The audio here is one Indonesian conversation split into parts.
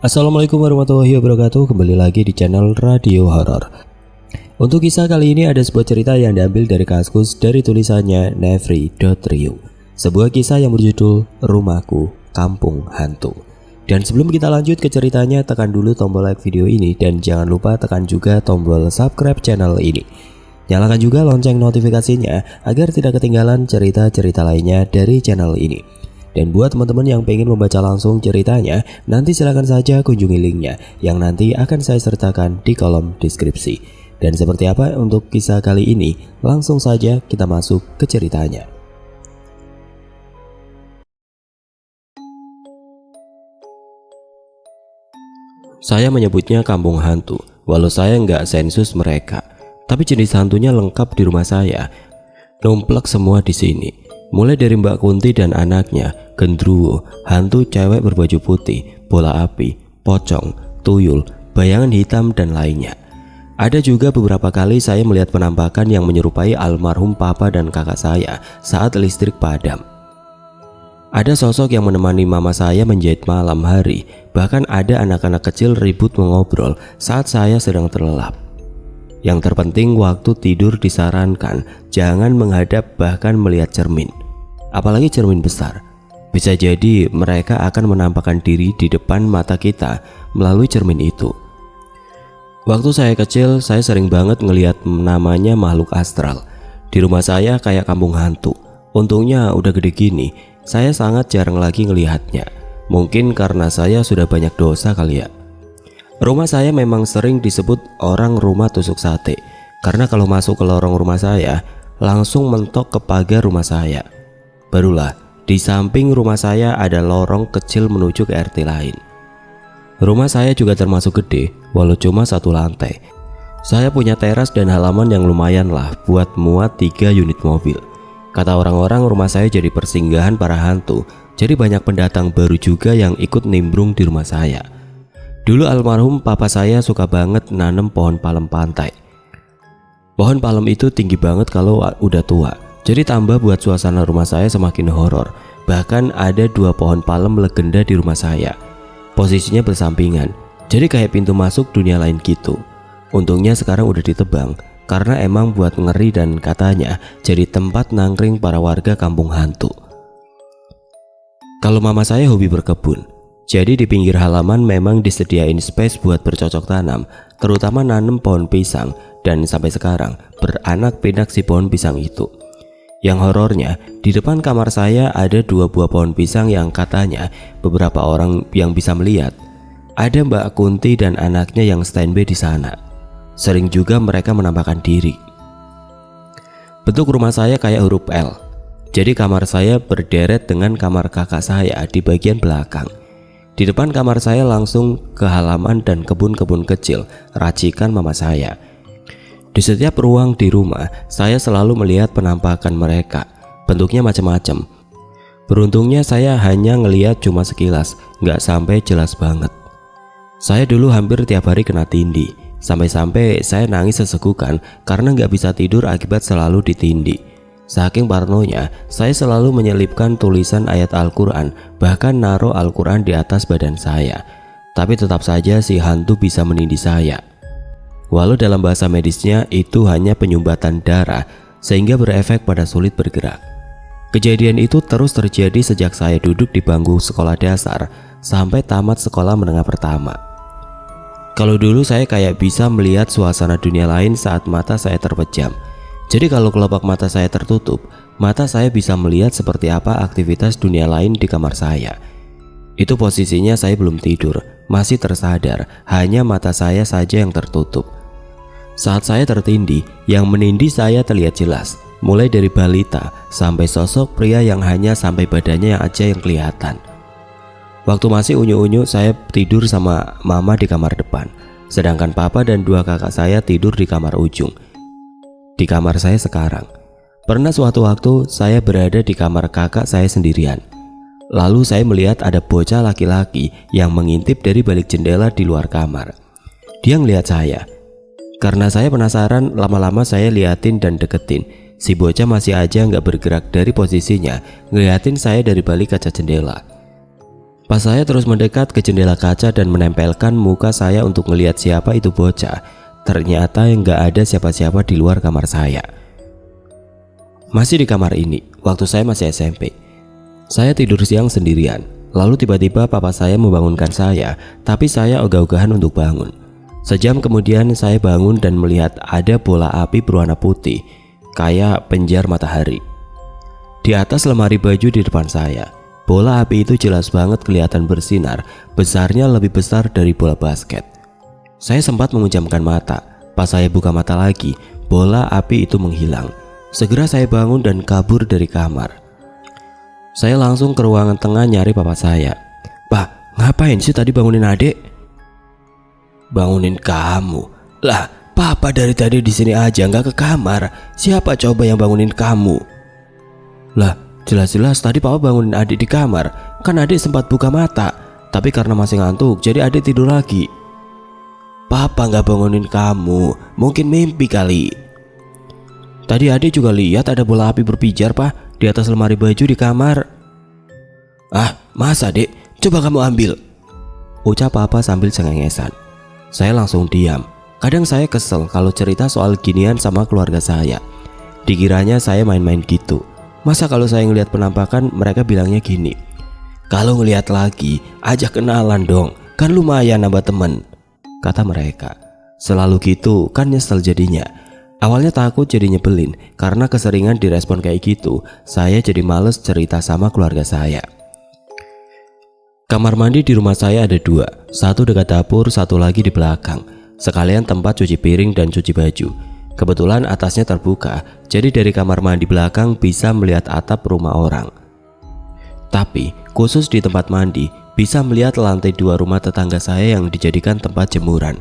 Assalamualaikum warahmatullahi wabarakatuh. Kembali lagi di channel Radio Horor. Untuk kisah kali ini ada sebuah cerita yang diambil dari Kaskus dari tulisannya Nevri.Rio. Sebuah kisah yang berjudul Rumahku Kampung Hantu. Dan sebelum kita lanjut ke ceritanya, tekan dulu tombol like video ini dan jangan lupa tekan juga tombol subscribe channel ini. Nyalakan juga lonceng notifikasinya agar tidak ketinggalan cerita-cerita lainnya dari channel ini. Dan buat teman-teman yang pengen membaca langsung ceritanya, nanti silakan saja kunjungi linknya yang nanti akan saya sertakan di kolom deskripsi. Dan seperti apa untuk kisah kali ini, langsung saja kita masuk ke ceritanya. Saya menyebutnya kampung hantu, walau saya nggak sensus mereka. Tapi jenis hantunya lengkap di rumah saya. Numplek semua di sini. Mulai dari Mbak Kunti dan anaknya, gendruwo, hantu cewek berbaju putih, bola api, pocong, tuyul, bayangan hitam dan lainnya. Ada juga beberapa kali saya melihat penampakan yang menyerupai almarhum papa dan kakak saya saat listrik padam. Ada sosok yang menemani mama saya menjahit malam hari, bahkan ada anak-anak kecil ribut mengobrol saat saya sedang terlelap. Yang terpenting waktu tidur disarankan jangan menghadap bahkan melihat cermin. Apalagi cermin besar. Bisa jadi mereka akan menampakkan diri di depan mata kita melalui cermin itu. Waktu saya kecil, saya sering banget ngelihat namanya makhluk astral. Di rumah saya kayak kampung hantu. Untungnya udah gede gini, saya sangat jarang lagi ngelihatnya. Mungkin karena saya sudah banyak dosa kali ya. Rumah saya memang sering disebut orang rumah tusuk sate, karena kalau masuk ke lorong rumah saya, langsung mentok ke pagar rumah saya. Barulah di samping rumah saya ada lorong kecil menuju ke RT lain. Rumah saya juga termasuk gede, walau cuma satu lantai. Saya punya teras dan halaman yang lumayan lah buat muat 3 unit mobil. Kata orang-orang rumah saya jadi persinggahan para hantu, jadi banyak pendatang baru juga yang ikut nimbrung di rumah saya. Dulu almarhum papa saya suka banget nanam pohon palem pantai. Pohon palem itu tinggi banget kalau udah tua. Jadi tambah buat suasana rumah saya semakin horor. Bahkan ada 2 pohon palem legenda di rumah saya. Posisinya bersampingan, jadi kayak pintu masuk dunia lain gitu. Untungnya sekarang udah ditebang, karena emang buat ngeri dan katanya jadi tempat nangkring para warga kampung hantu. Kalau mama saya hobi berkebun, jadi di pinggir halaman memang disediain space buat bercocok tanam, terutama nanam pohon pisang. Dan sampai sekarang beranak pinak si pohon pisang itu. Yang horornya, di depan kamar saya ada 2 buah pohon pisang yang katanya beberapa orang yang bisa melihat. Ada Mbak Kunti dan anaknya yang standby di sana. Sering juga mereka menampakkan diri. Bentuk rumah saya kayak huruf L. Jadi kamar saya berderet dengan kamar kakak saya di bagian belakang. Di depan kamar saya langsung ke halaman dan kebun-kebun kecil racikan mama saya. Di setiap ruang di rumah, saya selalu melihat penampakan mereka. Bentuknya macam-macam. Beruntungnya saya hanya ngelihat cuma sekilas, nggak sampai jelas banget. Saya dulu hampir tiap hari kena tindih. Sampai-sampai saya nangis sesegukan karena nggak bisa tidur akibat selalu ditindih. Saking parnonya, saya selalu menyelipkan tulisan ayat Al-Quran, bahkan naruh Al-Quran di atas badan saya. Tapi tetap saja si hantu bisa menindih saya. Walau dalam bahasa medisnya itu hanya penyumbatan darah sehingga berefek pada sulit bergerak. Kejadian itu terus terjadi sejak saya duduk di bangku sekolah dasar sampai tamat sekolah menengah pertama. Kalau dulu saya kayak bisa melihat suasana dunia lain saat mata saya terpejam. Jadi kalau kelopak mata saya tertutup, mata saya bisa melihat seperti apa aktivitas dunia lain di kamar saya. Itu posisinya saya belum tidur, masih tersadar, hanya mata saya saja yang tertutup. Saat saya tertindih, yang menindih saya terlihat jelas, mulai dari balita sampai sosok pria yang hanya sampai badannya aja yang kelihatan. Waktu masih unyu-unyu, saya tidur sama mama di kamar depan, sedangkan papa dan 2 kakak saya tidur di kamar ujung. Di kamar saya sekarang. Pernah suatu waktu saya berada di kamar kakak saya sendirian. Lalu saya melihat ada bocah laki-laki yang mengintip dari balik jendela di luar kamar. Dia ngelihat saya. Karena saya penasaran, lama-lama saya liatin dan deketin. Si bocah masih aja nggak bergerak dari posisinya, ngeliatin saya dari balik kaca jendela. Pas saya terus mendekat ke jendela kaca dan menempelkan muka saya untuk melihat siapa itu bocah, ternyata nggak ada siapa-siapa di luar kamar saya. Masih di kamar ini, waktu saya masih SMP. Saya tidur siang sendirian, lalu tiba-tiba papa saya membangunkan saya, tapi saya ogah-ogahan untuk bangun. Sejam kemudian saya bangun dan melihat ada bola api berwarna putih, kayak penjar matahari. Di atas lemari baju di depan saya, bola api itu jelas banget kelihatan bersinar, besarnya lebih besar dari bola basket. Saya sempat memejamkan mata. Pas saya buka mata lagi, bola api itu menghilang. Segera saya bangun dan kabur dari kamar. Saya langsung ke ruangan tengah nyari papa saya. "Pak, ngapain sih tadi bangunin adik?" "Bangunin kamu? Lah, papa dari tadi di sini aja nggak ke kamar. Siapa coba yang bangunin kamu?" "Lah, jelas-jelas tadi papa bangunin adik di kamar. Kan adik sempat buka mata, tapi karena masih ngantuk jadi adik tidur lagi." "Papa nggak bangunin kamu, mungkin mimpi kali." "Tadi adik juga lihat ada bola api berpijar, Pak, di atas lemari baju di kamar." "Ah, masa dek? Coba kamu ambil," ucap papa sambil cengengesan. Saya langsung diam. Kadang saya kesel kalau cerita soal ginian sama keluarga saya. Dikiranya saya main-main gitu. Masa kalau saya ngelihat penampakan mereka bilangnya gini, "Kalau ngelihat lagi, ajak kenalan dong, kan lumayan nambah temen," kata mereka. Selalu gitu kan nyesel jadinya. Awalnya takut jadi nyebelin, karena keseringan direspon kayak gitu, saya jadi males cerita sama keluarga saya. Kamar mandi di rumah saya ada 2, satu dekat dapur, satu lagi di belakang, sekalian tempat cuci piring dan cuci baju. Kebetulan atasnya terbuka, jadi dari kamar mandi belakang bisa melihat atap rumah orang. Tapi khusus di tempat mandi, bisa melihat lantai 2 rumah tetangga saya yang dijadikan tempat jemuran.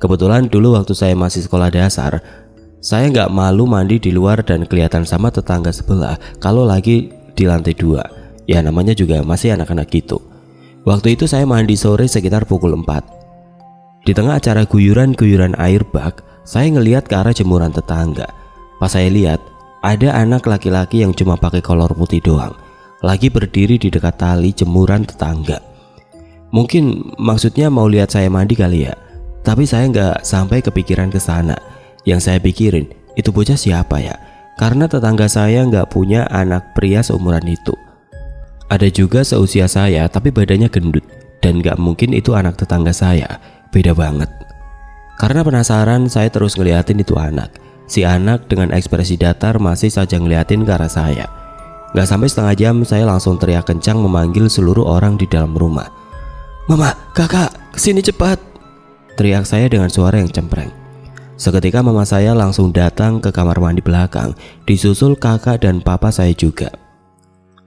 Kebetulan dulu waktu saya masih sekolah dasar, saya nggak malu mandi di luar dan kelihatan sama tetangga sebelah kalau lagi di lantai 2. Ya namanya juga masih anak-anak gitu. Waktu itu saya mandi sore sekitar pukul 4. Di tengah acara guyuran-guyuran air bak, saya ngelihat ke arah jemuran tetangga. Pas saya lihat, ada anak laki-laki yang cuma pakai kolor putih doang, lagi berdiri di dekat tali jemuran tetangga. Mungkin maksudnya mau lihat saya mandi kali ya, tapi saya nggak sampai kepikiran ke sana. Yang saya pikirin, itu bocah siapa ya? Karena tetangga saya nggak punya anak pria seumuran itu. Ada juga seusia saya tapi badannya gendut, dan nggak mungkin itu anak tetangga saya. Beda banget. Karena penasaran, saya terus ngeliatin itu anak. Si anak dengan ekspresi datar masih saja ngeliatin ke arah saya. Nggak sampai setengah jam saya langsung teriak kencang memanggil seluruh orang di dalam rumah. "Mama, kakak, kesini cepat!" teriak saya dengan suara yang cempreng. Seketika mama saya langsung datang ke kamar mandi belakang, disusul kakak dan papa saya juga.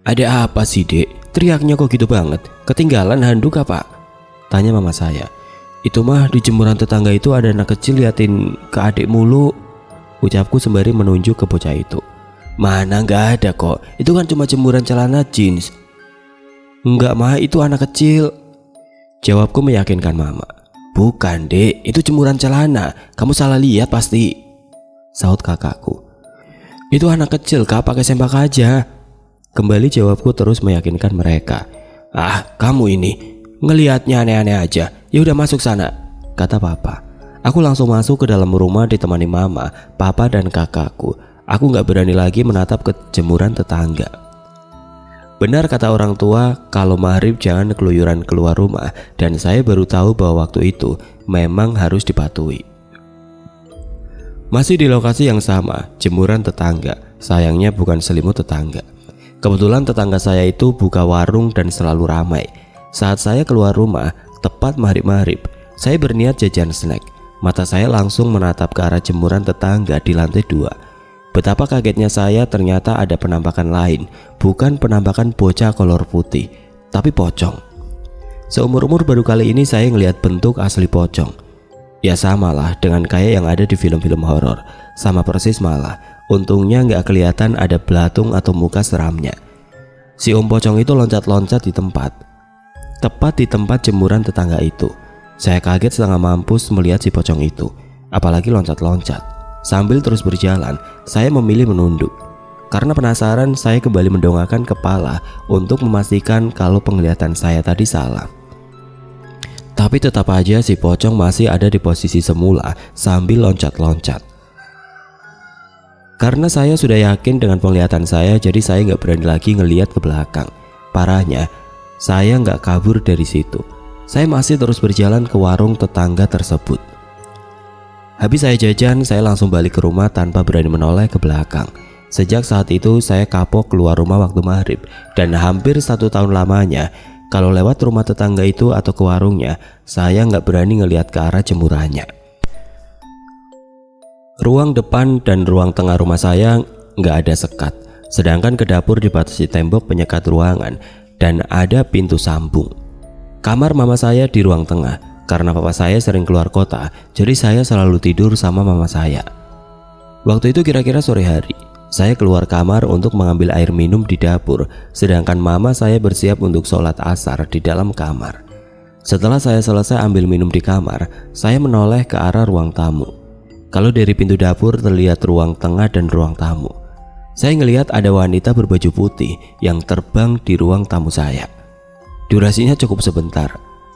"Ada apa sih dek? Teriaknya kok gitu banget? Ketinggalan handuk apa?" tanya mama saya. "Itu mah di jemuran tetangga itu ada anak kecil liatin ke adik mulu," ucapku sembari menunjuk ke bocah itu. "Mana nggak ada kok, itu kan cuma jemuran celana jeans." "Enggak mah, itu anak kecil," jawabku meyakinkan mama. "Bukan dek, itu jemuran celana, kamu salah lihat pasti," sahut kakakku. "Itu anak kecil kak, pakai sempak aja," kembali jawabku terus meyakinkan mereka. "Ah, kamu ini ngelihatnya aneh-aneh aja, ya udah masuk sana," kata papa. Aku langsung masuk ke dalam rumah ditemani mama, papa dan kakakku. Aku nggak berani lagi menatap ke jemuran tetangga. Benar kata orang tua, kalau maghrib jangan keluyuran keluar rumah, dan saya baru tahu bahwa waktu itu memang harus dipatuhi. Masih di lokasi yang sama, jemuran tetangga, sayangnya bukan selimut tetangga. Kebetulan tetangga saya itu buka warung dan selalu ramai. Saat saya keluar rumah, tepat maghrib-maghrib, saya berniat jajan snack. Mata saya langsung menatap ke arah jemuran tetangga di lantai 2. Betapa kagetnya saya, ternyata ada penampakan lain, bukan penampakan bocah kolor putih, tapi pocong. Seumur-umur baru kali ini saya ngelihat bentuk asli pocong. Ya samalah dengan kayak yang ada di film-film horor, sama persis malah. Untungnya nggak kelihatan ada belatung atau muka seramnya. Si om pocong itu loncat-loncat di tempat, tepat di tempat jemuran tetangga itu. Saya kaget setengah mampus melihat si pocong itu, apalagi loncat-loncat. Sambil terus berjalan, saya memilih menunduk. Karena penasaran, saya kembali mendongakkan kepala untuk memastikan kalau penglihatan saya tadi salah. Tapi tetap aja si pocong masih ada di posisi semula sambil loncat-loncat. Karena saya sudah yakin dengan penglihatan saya, jadi saya nggak berani lagi ngelihat ke belakang. Parahnya, saya nggak kabur dari situ. Saya masih terus berjalan ke warung tetangga tersebut. Habis saya jajan, saya langsung balik ke rumah tanpa berani menoleh ke belakang. Sejak saat itu saya kapok keluar rumah waktu maghrib, dan hampir 1 tahun lamanya kalau lewat rumah tetangga itu atau ke warungnya, saya nggak berani ngelihat ke arah jemurannya. Ruang depan dan ruang tengah rumah saya nggak ada sekat, sedangkan ke dapur dibatasi tembok penyekat ruangan dan ada pintu sambung. Kamar mama saya di ruang tengah. Karena papa saya sering keluar kota, jadi saya selalu tidur sama mama saya. Waktu itu kira-kira sore hari. Saya keluar kamar untuk mengambil air minum di dapur, sedangkan mama saya bersiap untuk sholat asar di dalam kamar. Setelah saya selesai ambil minum di kamar, saya menoleh ke arah ruang tamu. Kalau dari pintu dapur terlihat ruang tengah dan ruang tamu. Saya ngelihat ada wanita berbaju putih yang terbang di ruang tamu saya. Durasinya cukup sebentar.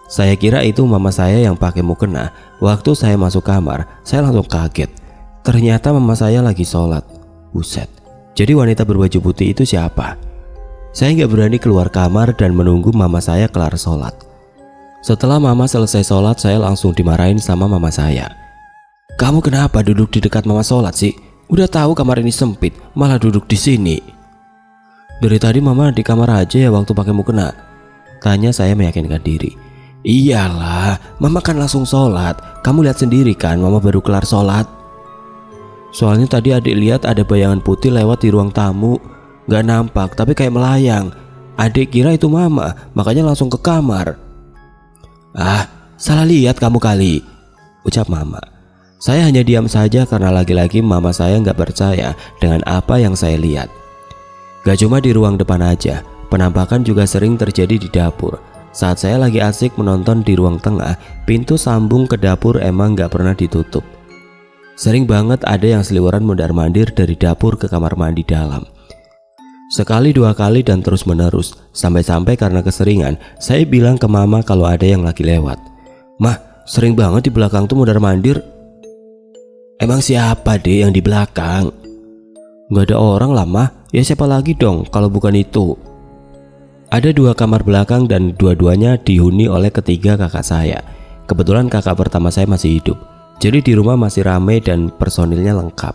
Saya kira itu mama saya yang pakai mukena. Waktu saya masuk kamar, saya langsung kaget. Ternyata mama saya lagi sholat. Buset, jadi wanita berbaju putih itu siapa? Saya nggak berani keluar kamar dan menunggu mama saya kelar sholat. Setelah mama selesai sholat, saya langsung dimarahin sama mama saya. Kamu kenapa duduk di dekat mama sholat sih? Udah tahu kamar ini sempit, malah duduk di sini. Dari tadi mama di kamar aja ya waktu pakai mukena, tanya saya meyakinkan diri. Iyalah, mama kan langsung sholat. Kamu lihat sendiri kan, mama baru kelar sholat. Soalnya tadi adik lihat ada bayangan putih lewat di ruang tamu. Gak nampak tapi kayak melayang. Adik kira itu mama, makanya langsung ke kamar. Ah, salah lihat kamu kali, ucap mama. Saya hanya diam saja karena lagi-lagi mama saya gak percaya dengan apa yang saya lihat. Gak cuma di ruang depan aja, penampakan juga sering terjadi di dapur. Saat saya lagi asik menonton di ruang tengah, pintu sambung ke dapur emang gak pernah ditutup. Sering banget ada yang seliweran mondar-mandir dari dapur ke kamar mandi dalam. Sekali, 2 kali dan terus menerus. Sampai-sampai karena keseringan, saya bilang ke mama kalau ada yang lagi lewat. Mah, sering banget di belakang tuh mondar-mandir. Emang siapa deh yang di belakang? Gak ada orang lah mah, ya siapa lagi dong kalau bukan itu. Ada 2 kamar belakang dan dua-duanya dihuni oleh ketiga kakak saya. Kebetulan kakak pertama saya masih hidup. Jadi di rumah masih ramai dan personilnya lengkap.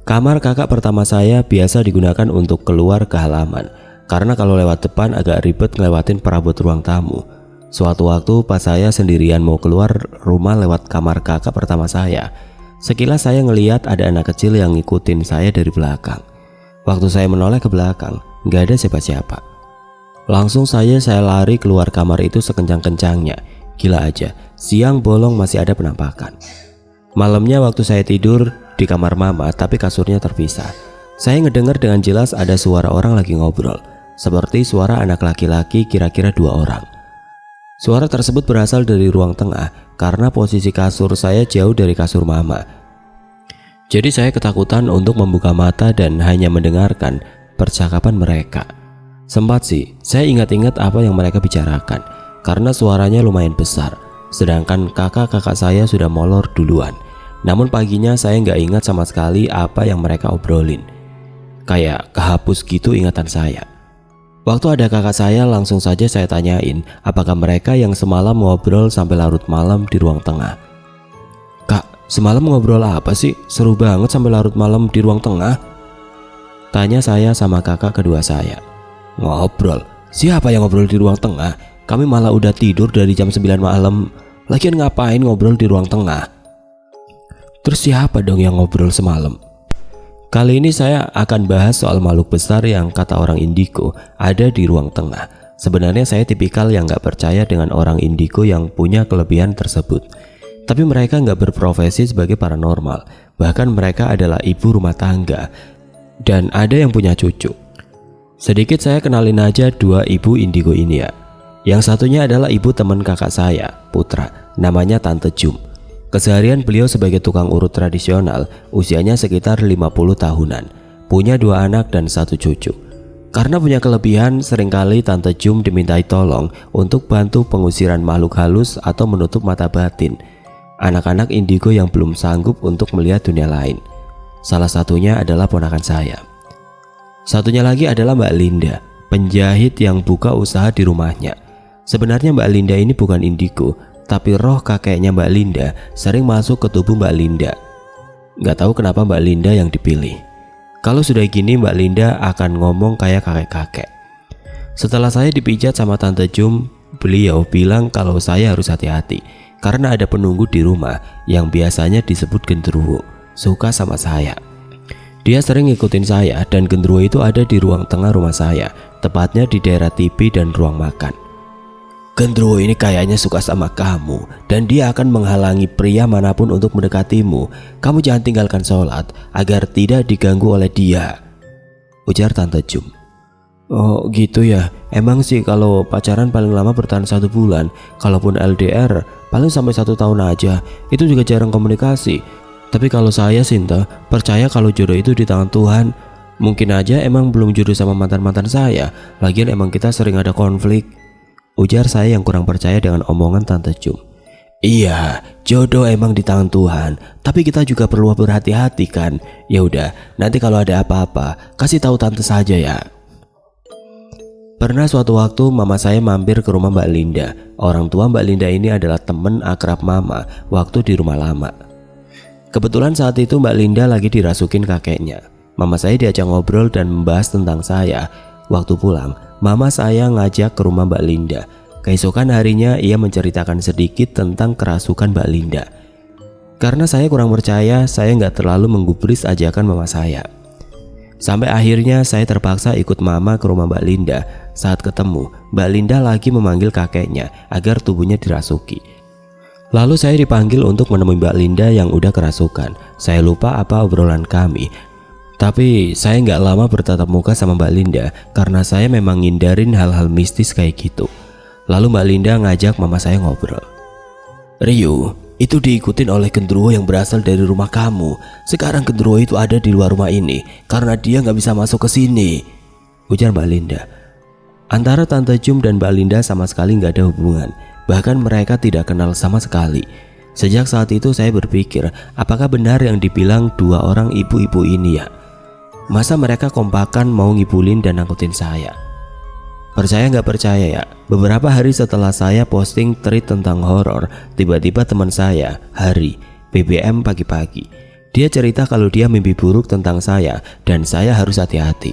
Kamar kakak pertama saya biasa digunakan untuk keluar ke halaman, karena kalau lewat depan agak ribet ngelewatin perabot ruang tamu. Suatu waktu pas saya sendirian mau keluar rumah lewat kamar kakak pertama saya, sekilas saya ngelihat ada anak kecil yang ngikutin saya dari belakang. Waktu saya menoleh ke belakang, gak ada siapa-siapa. Langsung saya lari keluar kamar itu sekencang-kencangnya. Gila aja, siang bolong masih ada penampakan. Malamnya waktu saya tidur di kamar mama tapi kasurnya terpisah, saya ngedengar dengan jelas ada suara orang lagi ngobrol, seperti suara anak laki-laki kira-kira 2 orang. Suara tersebut berasal dari ruang tengah karena posisi kasur saya jauh dari kasur mama. Jadi saya ketakutan untuk membuka mata dan hanya mendengarkan percakapan mereka. Sempat sih saya ingat-ingat apa yang mereka bicarakan, karena suaranya lumayan besar, sedangkan kakak-kakak saya sudah molor duluan. Namun paginya saya nggak ingat sama sekali apa yang mereka obrolin. Kayak kehapus gitu ingatan saya. Waktu ada kakak saya, langsung saja saya tanyain apakah mereka yang semalam ngobrol sampai larut malam di ruang tengah. Kak, semalam ngobrol apa sih? Seru banget sampai larut malam di ruang tengah, tanya saya sama kakak kedua saya. Ngobrol? Siapa yang ngobrol di ruang tengah? Kami malah udah tidur dari jam 9 malam. Lagian ngapain ngobrol di ruang tengah? Terus siapa dong yang ngobrol semalam? Kali ini saya akan bahas soal makhluk besar yang kata orang indigo ada di ruang tengah. Sebenarnya saya tipikal yang gak percaya dengan orang indigo yang punya kelebihan tersebut. Tapi mereka gak berprofesi sebagai paranormal. Bahkan mereka adalah ibu rumah tangga. Dan ada yang punya cucu. Sedikit saya kenalin aja 2 ibu indigo ini ya. Yang satunya adalah ibu teman kakak saya, Putra, namanya Tante Jum. Keseharian beliau sebagai tukang urut tradisional, usianya sekitar 50 tahunan. punya 2 anak dan 1 cucu. Karena punya kelebihan, seringkali Tante Jum dimintai tolong untuk bantu pengusiran makhluk halus atau menutup mata batin anak-anak indigo yang belum sanggup untuk melihat dunia lain. Salah satunya adalah ponakan saya. Satunya lagi adalah Mbak Linda, penjahit yang buka usaha di rumahnya. Sebenarnya Mbak Linda ini bukan indigo, tapi roh kakeknya Mbak Linda sering masuk ke tubuh Mbak Linda. Gak tahu kenapa Mbak Linda yang dipilih. Kalau sudah gini Mbak Linda akan ngomong kayak kakek-kakek. Setelah saya dipijat sama Tante Jum, beliau bilang kalau saya harus hati-hati karena ada penunggu di rumah yang biasanya disebut genderuwo, suka sama saya. Dia sering ngikutin saya dan genderuwo itu ada di ruang tengah rumah saya, tepatnya di daerah TV dan ruang makan. Genderuwo ini kayaknya suka sama kamu dan dia akan menghalangi pria manapun untuk mendekatimu. Kamu jangan tinggalkan sholat agar tidak diganggu oleh dia, ujar Tante Jum. Oh gitu ya, emang sih kalau pacaran paling lama bertahan 1 bulan. Kalaupun LDR paling sampai 1 tahun aja, itu juga jarang komunikasi. Tapi kalau saya Sinta percaya kalau jodoh itu di tangan Tuhan. Mungkin aja emang belum jodoh sama mantan-mantan saya, lagian emang kita sering ada konflik, ujar saya yang kurang percaya dengan omongan Tante Jum. Iya, jodoh emang di tangan Tuhan, tapi kita juga perlu berhati-hati kan. Ya udah, nanti kalau ada apa-apa, kasih tahu tante saja ya. Pernah suatu waktu mama saya mampir ke rumah Mbak Linda. Orang tua Mbak Linda ini adalah teman akrab mama waktu di rumah lama. Kebetulan saat itu Mbak Linda lagi dirasukin kakeknya. Mama saya diajak ngobrol dan membahas tentang saya. Waktu pulang, mama saya ngajak ke rumah Mbak Linda. Keesokan harinya ia menceritakan sedikit tentang kerasukan Mbak Linda. Karena saya kurang percaya, saya nggak terlalu menggubris ajakan mama saya. Sampai akhirnya saya terpaksa ikut mama ke rumah Mbak Linda. Saat ketemu, Mbak Linda lagi memanggil kakeknya agar tubuhnya dirasuki. Lalu saya dipanggil untuk menemui Mbak Linda yang udah kerasukan. Saya lupa apa obrolan kami. Tapi saya nggak lama bertatap muka sama Mbak Linda karena saya memang ngindarin hal-hal mistis kayak gitu. Lalu Mbak Linda ngajak mama saya ngobrol. Rio, itu diikutin oleh genderuwo yang berasal dari rumah kamu. Sekarang genderuwo itu ada di luar rumah ini karena dia nggak bisa masuk ke sini, ujar Mbak Linda. Antara Tante Jum dan Mbak Linda sama sekali nggak ada hubungan. Bahkan mereka tidak kenal sama sekali. Sejak saat itu saya berpikir, apakah benar yang dibilang 2 orang ibu-ibu ini ya? Masa mereka kompakan mau ngibulin dan nangkutin saya? Percaya nggak percaya ya, beberapa hari setelah saya posting tweet tentang horor, tiba-tiba teman saya, Hari, BBM pagi-pagi. Dia cerita kalau dia mimpi buruk tentang saya dan saya harus hati-hati.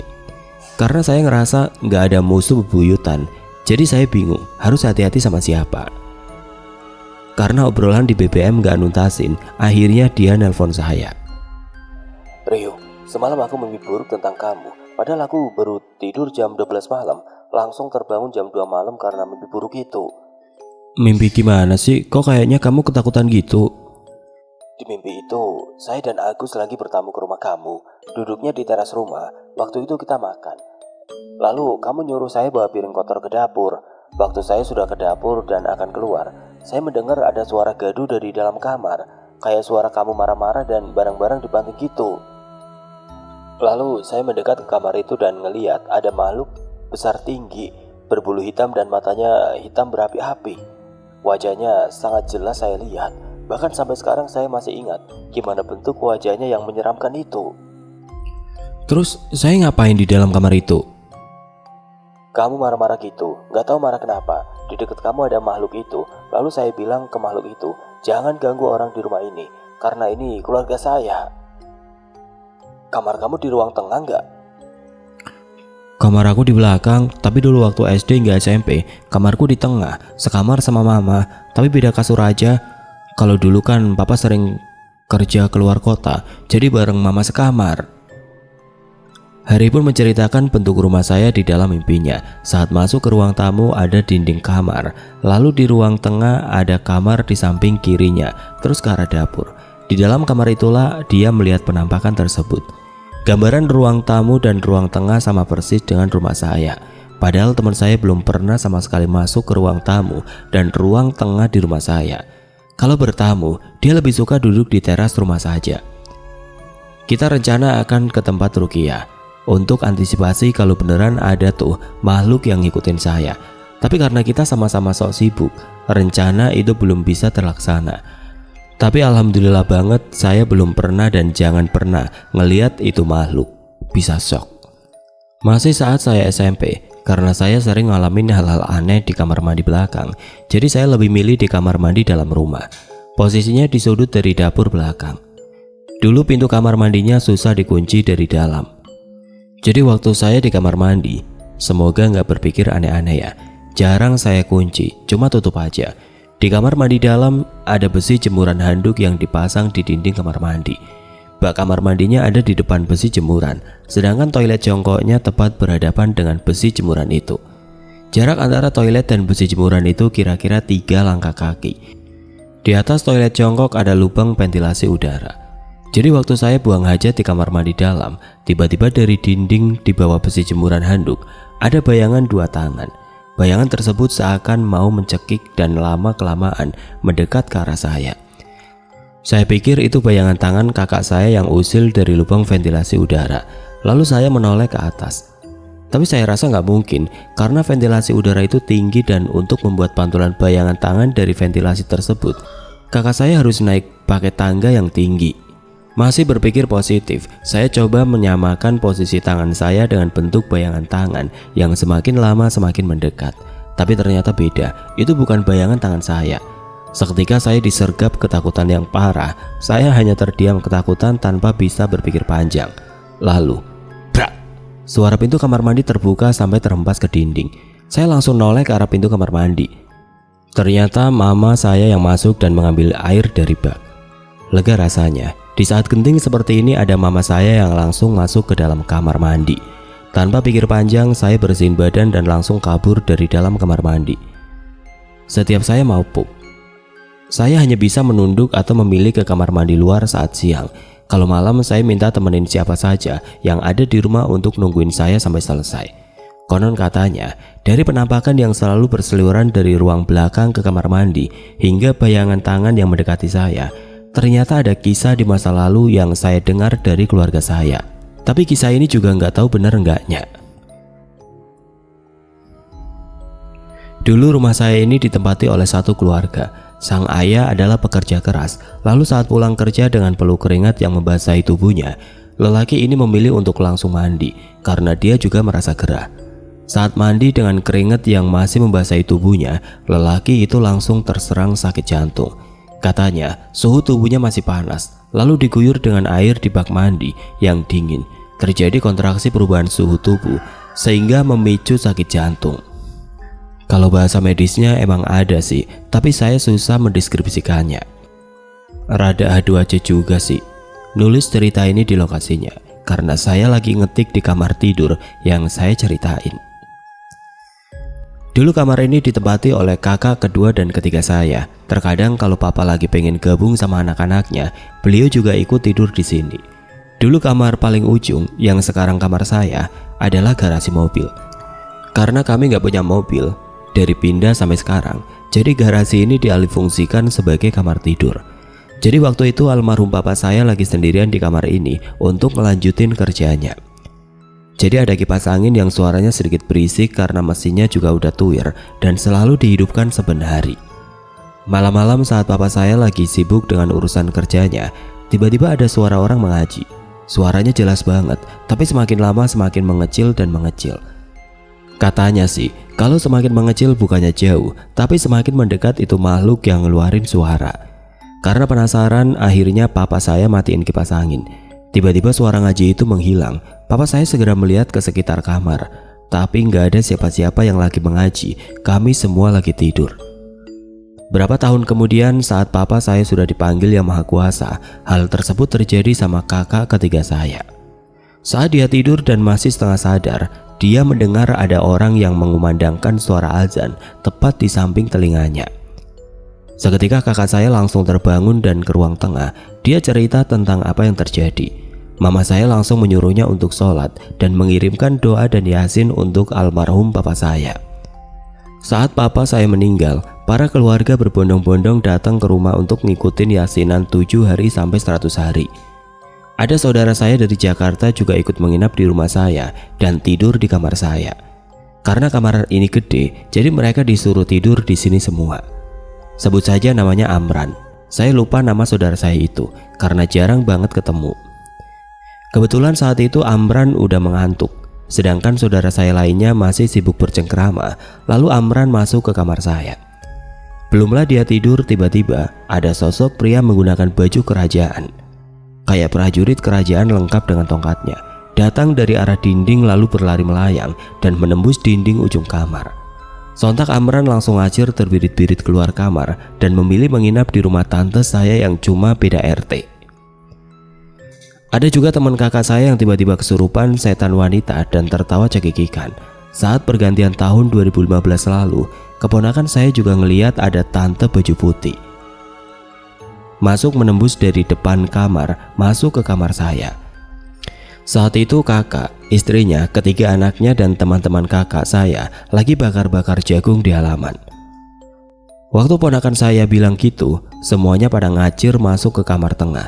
Karena saya ngerasa nggak ada musuh bebuyutan, jadi saya bingung harus hati-hati sama siapa. Karena obrolan di BBM nggak nuntasin, akhirnya dia nelpon saya. Rio, semalam aku mimpi buruk tentang kamu, padahal aku baru tidur jam 12 malam. Langsung terbangun jam 2 malam karena mimpi buruk itu. Mimpi gimana sih? Kok kayaknya kamu ketakutan gitu? Di mimpi itu, saya dan Agus lagi bertamu ke rumah kamu. Duduknya di teras rumah. Waktu itu kita makan. Lalu kamu nyuruh saya bawa piring kotor ke dapur. Waktu saya sudah ke dapur dan akan keluar, saya mendengar ada suara gaduh dari dalam kamar. Kayak suara kamu marah-marah dan barang-barang dibanting gitu. Lalu saya mendekat ke kamar itu dan ngeliat ada makhluk besar tinggi, berbulu hitam dan matanya hitam berapi-api. Wajahnya sangat jelas saya lihat. Bahkan sampai sekarang saya masih ingat gimana bentuk wajahnya yang menyeramkan itu. Terus saya ngapain di dalam kamar itu? Kamu marah-marah gitu, gak tahu marah kenapa. Di dekat kamu ada makhluk itu. Lalu saya bilang ke makhluk itu, jangan ganggu orang di rumah ini, karena ini keluarga saya. Kamar kamu di ruang tengah gak? Kamar aku di belakang, tapi dulu waktu SD hingga SMP, kamarku di tengah, sekamar sama mama, tapi beda kasur aja. Kalau dulu kan papa sering kerja keluar kota, jadi bareng mama sekamar. Hari pun menceritakan bentuk rumah saya di dalam mimpinya. Saat masuk ke ruang tamu ada dinding kamar, lalu di ruang tengah ada kamar di samping kirinya, terus ke arah dapur. Di dalam kamar itulah dia melihat penampakan tersebut. Gambaran ruang tamu dan ruang tengah sama persis dengan rumah saya. Padahal teman saya belum pernah sama sekali masuk ke ruang tamu dan ruang tengah di rumah saya. Kalau bertamu, dia lebih suka duduk di teras rumah saja. Kita rencana akan ke tempat ruqyah untuk antisipasi kalau beneran ada tuh makhluk yang ngikutin saya. Tapi karena kita sama-sama sok sibuk, rencana itu belum bisa terlaksana. Tapi alhamdulillah banget saya belum pernah dan jangan pernah ngeliat itu makhluk. Bisa shock. Masih saat saya SMP, karena saya sering ngalamin hal-hal aneh di kamar mandi belakang, jadi saya lebih milih di kamar mandi dalam rumah. Posisinya di sudut dari dapur belakang. Dulu pintu kamar mandinya susah dikunci dari dalam. Jadi waktu saya di kamar mandi, semoga nggak berpikir aneh-aneh ya, jarang saya kunci, cuma tutup aja. Di kamar mandi dalam ada besi jemuran handuk yang dipasang di dinding kamar mandi. Bak kamar mandinya ada di depan besi jemuran, sedangkan toilet jongkoknya tepat berhadapan dengan besi jemuran itu. Jarak antara toilet dan besi jemuran itu kira-kira 3 langkah kaki. Di atas toilet jongkok ada lubang ventilasi udara. Jadi waktu saya buang hajat di kamar mandi dalam, tiba-tiba dari dinding di bawah besi jemuran handuk ada bayangan 2 tangan. Bayangan tersebut seakan mau mencekik dan lama-kelamaan mendekat ke arah saya. Saya pikir itu bayangan tangan kakak saya yang usil dari lubang ventilasi udara. Lalu saya menoleh ke atas. Tapi saya rasa nggak mungkin karena ventilasi udara itu tinggi dan untuk membuat pantulan bayangan tangan dari ventilasi tersebut, kakak saya harus naik pakai tangga yang tinggi. Masih berpikir positif, saya coba menyamakan posisi tangan saya dengan bentuk bayangan tangan yang semakin lama semakin mendekat. Tapi ternyata beda, itu bukan bayangan tangan saya. Seketika saya disergap ketakutan yang parah. Saya hanya terdiam ketakutan tanpa bisa berpikir panjang. Lalu, brak! Suara pintu kamar mandi terbuka sampai terhempas ke dinding. Saya langsung noleh ke arah pintu kamar mandi. Ternyata mama saya yang masuk dan mengambil air dari bak. Lega rasanya. Di saat genting seperti ini ada mama saya yang langsung masuk ke dalam kamar mandi. Tanpa pikir panjang, saya bersihin badan dan langsung kabur dari dalam kamar mandi. Setiap saya mau pup, saya hanya bisa menunduk atau memilih ke kamar mandi luar saat siang. Kalau malam saya minta temenin siapa saja yang ada di rumah untuk nungguin saya sampai selesai. Konon katanya, dari penampakan yang selalu berseliweran dari ruang belakang ke kamar mandi hingga bayangan tangan yang mendekati saya, ternyata ada kisah di masa lalu yang saya dengar dari keluarga saya. Tapi kisah ini juga nggak tahu benar enggaknya. Dulu rumah saya ini ditempati oleh satu keluarga. Sang ayah adalah pekerja keras. Lalu saat pulang kerja dengan peluh keringat yang membasahi tubuhnya, lelaki ini memilih untuk langsung mandi karena dia juga merasa gerah. Saat mandi dengan keringat yang masih membasahi tubuhnya, lelaki itu langsung terserang sakit jantung. Katanya suhu tubuhnya masih panas, lalu diguyur dengan air di bak mandi yang dingin. Terjadi kontraksi perubahan suhu tubuh sehingga memicu sakit jantung. Kalau bahasa medisnya emang ada sih, tapi saya susah mendeskripsikannya. Rada adu aja juga sih nulis cerita ini di lokasinya, karena saya lagi ngetik di kamar tidur yang saya ceritain. Dulu kamar ini ditempati oleh kakak kedua dan ketiga saya. Terkadang kalau papa lagi pengen gabung sama anak-anaknya, beliau juga ikut tidur di sini. Dulu kamar paling ujung, yang sekarang kamar saya, adalah garasi mobil. Karena kami nggak punya mobil, dari pindah sampai sekarang, jadi garasi ini dialihfungsikan sebagai kamar tidur. Jadi waktu itu almarhum papa saya lagi sendirian di kamar ini untuk melanjutin kerjanya. Jadi ada kipas angin yang suaranya sedikit berisik karena mesinnya juga udah tuir dan selalu dihidupkan saben hari. Malam-malam saat papa saya lagi sibuk dengan urusan kerjanya, tiba-tiba ada suara orang mengaji. Suaranya jelas banget, tapi semakin lama semakin mengecil dan mengecil. Katanya sih, kalau semakin mengecil bukannya jauh, tapi semakin mendekat itu makhluk yang ngeluarin suara. Karena penasaran, akhirnya papa saya matiin kipas angin. Tiba-tiba suara ngaji itu menghilang. Papa saya segera melihat ke sekitar kamar, tapi nggak ada siapa-siapa yang lagi mengaji. Kami semua lagi tidur. Berapa tahun kemudian saat papa saya sudah dipanggil Yang Maha Kuasa, hal tersebut terjadi sama kakak ketiga saya. Saat dia tidur dan masih setengah sadar, dia mendengar ada orang yang mengumandangkan suara azan tepat di samping telinganya. Seketika kakak saya langsung terbangun dan ke ruang tengah. Dia cerita tentang apa yang terjadi. Mama saya langsung menyuruhnya untuk sholat dan mengirimkan doa dan yasin untuk almarhum papa saya. Saat papa saya meninggal, para keluarga berbondong-bondong datang ke rumah untuk ngikutin yasinan 7 hari sampai 100 hari. Ada saudara saya dari Jakarta juga ikut menginap di rumah saya dan tidur di kamar saya. Karena kamar ini gede, jadi mereka disuruh tidur di sini semua. Sebut saja namanya Amran. Saya lupa nama saudara saya itu karena jarang banget ketemu. Kebetulan saat itu Amran udah mengantuk, sedangkan saudara saya lainnya masih sibuk bercengkrama. Lalu Amran masuk ke kamar saya. Belumlah dia tidur, tiba-tiba ada sosok pria menggunakan baju kerajaan. Kayak prajurit kerajaan lengkap dengan tongkatnya, datang dari arah dinding lalu berlari melayang dan menembus dinding ujung kamar. Sontak Amran langsung acir terbirit-birit keluar kamar dan memilih menginap di rumah tante saya yang cuma beda RT. Ada juga teman kakak saya yang tiba-tiba kesurupan setan wanita dan tertawa cekikikan. Saat pergantian tahun 2015 lalu, keponakan saya juga ngeliat ada tante baju putih masuk menembus dari depan kamar masuk ke kamar saya. Saat itu kakak, istrinya, ketiga anaknya dan teman-teman kakak saya lagi bakar-bakar jagung di halaman. Waktu ponakan saya bilang gitu, semuanya pada ngacir masuk ke kamar tengah.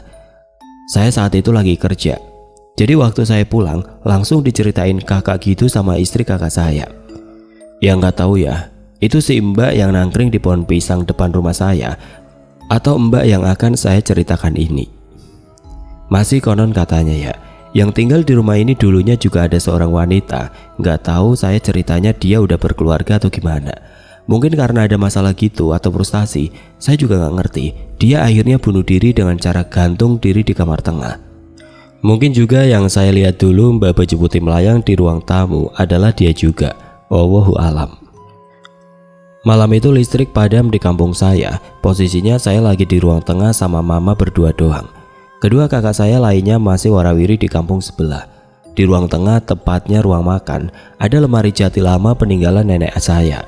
Saya saat itu lagi kerja, jadi waktu saya pulang langsung diceritain kakak gitu sama istri kakak saya. Ya nggak tahu ya, itu si mbak yang nangkring di pohon pisang depan rumah saya atau mbak yang akan saya ceritakan ini. Masih konon katanya ya, yang tinggal di rumah ini dulunya juga ada seorang wanita. Nggak tahu saya ceritanya dia udah berkeluarga atau gimana. Mungkin karena ada masalah gitu atau frustasi, saya juga nggak ngerti. Dia akhirnya bunuh diri dengan cara gantung diri di kamar tengah. Mungkin juga yang saya lihat dulu mbak baju putih melayang di ruang tamu adalah dia juga. Wallahu alam. Malam itu listrik padam di kampung saya. Posisinya saya lagi di ruang tengah sama mama berdua doang. Kedua kakak saya lainnya masih warawiri di kampung sebelah. Di ruang tengah, tepatnya ruang makan, ada lemari jati lama peninggalan nenek saya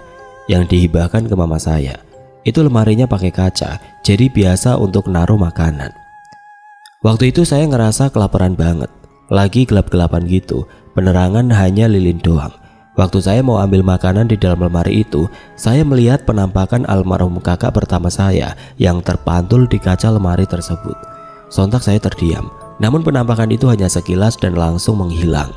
yang dihibahkan ke mama saya. Itu lemarinya pakai kaca, jadi biasa untuk naruh makanan. Waktu itu saya ngerasa kelaparan banget. Lagi gelap-gelapan gitu, penerangan hanya lilin doang. Waktu saya mau ambil makanan di dalam lemari itu, saya melihat penampakan almarhum kakak pertama saya yang terpantul di kaca lemari tersebut. Sontak saya terdiam, namun penampakan itu hanya sekilas dan langsung menghilang.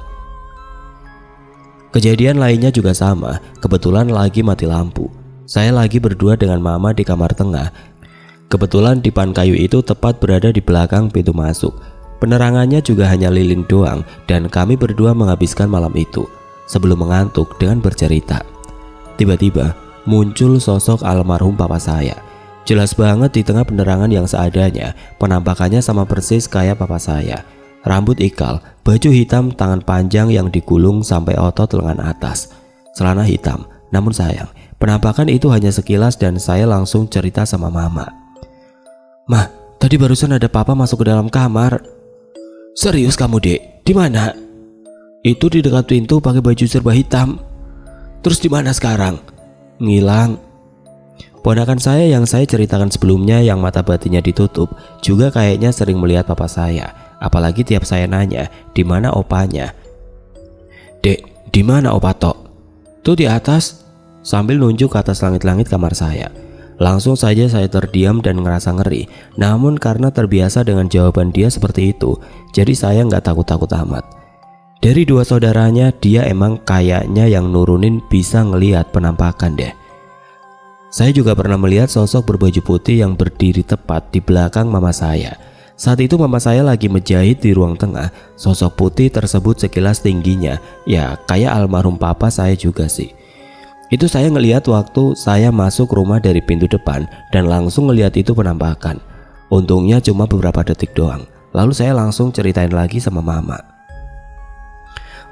Kejadian lainnya juga sama, kebetulan lagi mati lampu. Saya lagi berdua dengan mama di kamar tengah. Kebetulan dipan kayu itu tepat berada di belakang pintu masuk. Penerangannya juga hanya lilin doang dan kami berdua menghabiskan malam itu sebelum mengantuk dengan bercerita. Tiba-tiba muncul sosok almarhum papa saya. Jelas banget di tengah penerangan yang seadanya, penampakannya sama persis kayak papa saya. Rambut ikal, baju hitam, tangan panjang yang digulung sampai otot lengan atas, celana hitam. Namun sayang, penampakan itu hanya sekilas dan saya langsung cerita sama mama. "Mah, tadi barusan ada papa masuk ke dalam kamar." "Serius kamu, Dek? Di mana?" "Itu di dekat pintu pakai baju serba hitam." "Terus di mana sekarang?" "Ngilang." Ponakan saya yang saya ceritakan sebelumnya yang mata batinnya ditutup juga kayaknya sering melihat papa saya. Apalagi tiap saya nanya, "Di mana opanya?" "Dek, di mana opa Tok?" "Tuh di atas," sambil nunjuk ke atas langit-langit kamar saya. Langsung saja saya terdiam dan ngerasa ngeri. Namun karena terbiasa dengan jawaban dia seperti itu, jadi saya nggak takut-takut amat. Dari dua saudaranya, dia emang kayaknya yang nurunin bisa ngelihat penampakan deh. Saya juga pernah melihat sosok berbaju putih yang berdiri tepat di belakang mama saya. Saat itu mama saya lagi menjahit di ruang tengah. Sosok putih tersebut sekilas tingginya, ya kayak almarhum papa saya juga sih. Itu saya ngelihat waktu saya masuk rumah dari pintu depan dan langsung ngelihat itu penampakan. Untungnya cuma beberapa detik doang. Lalu saya langsung ceritain lagi sama mama.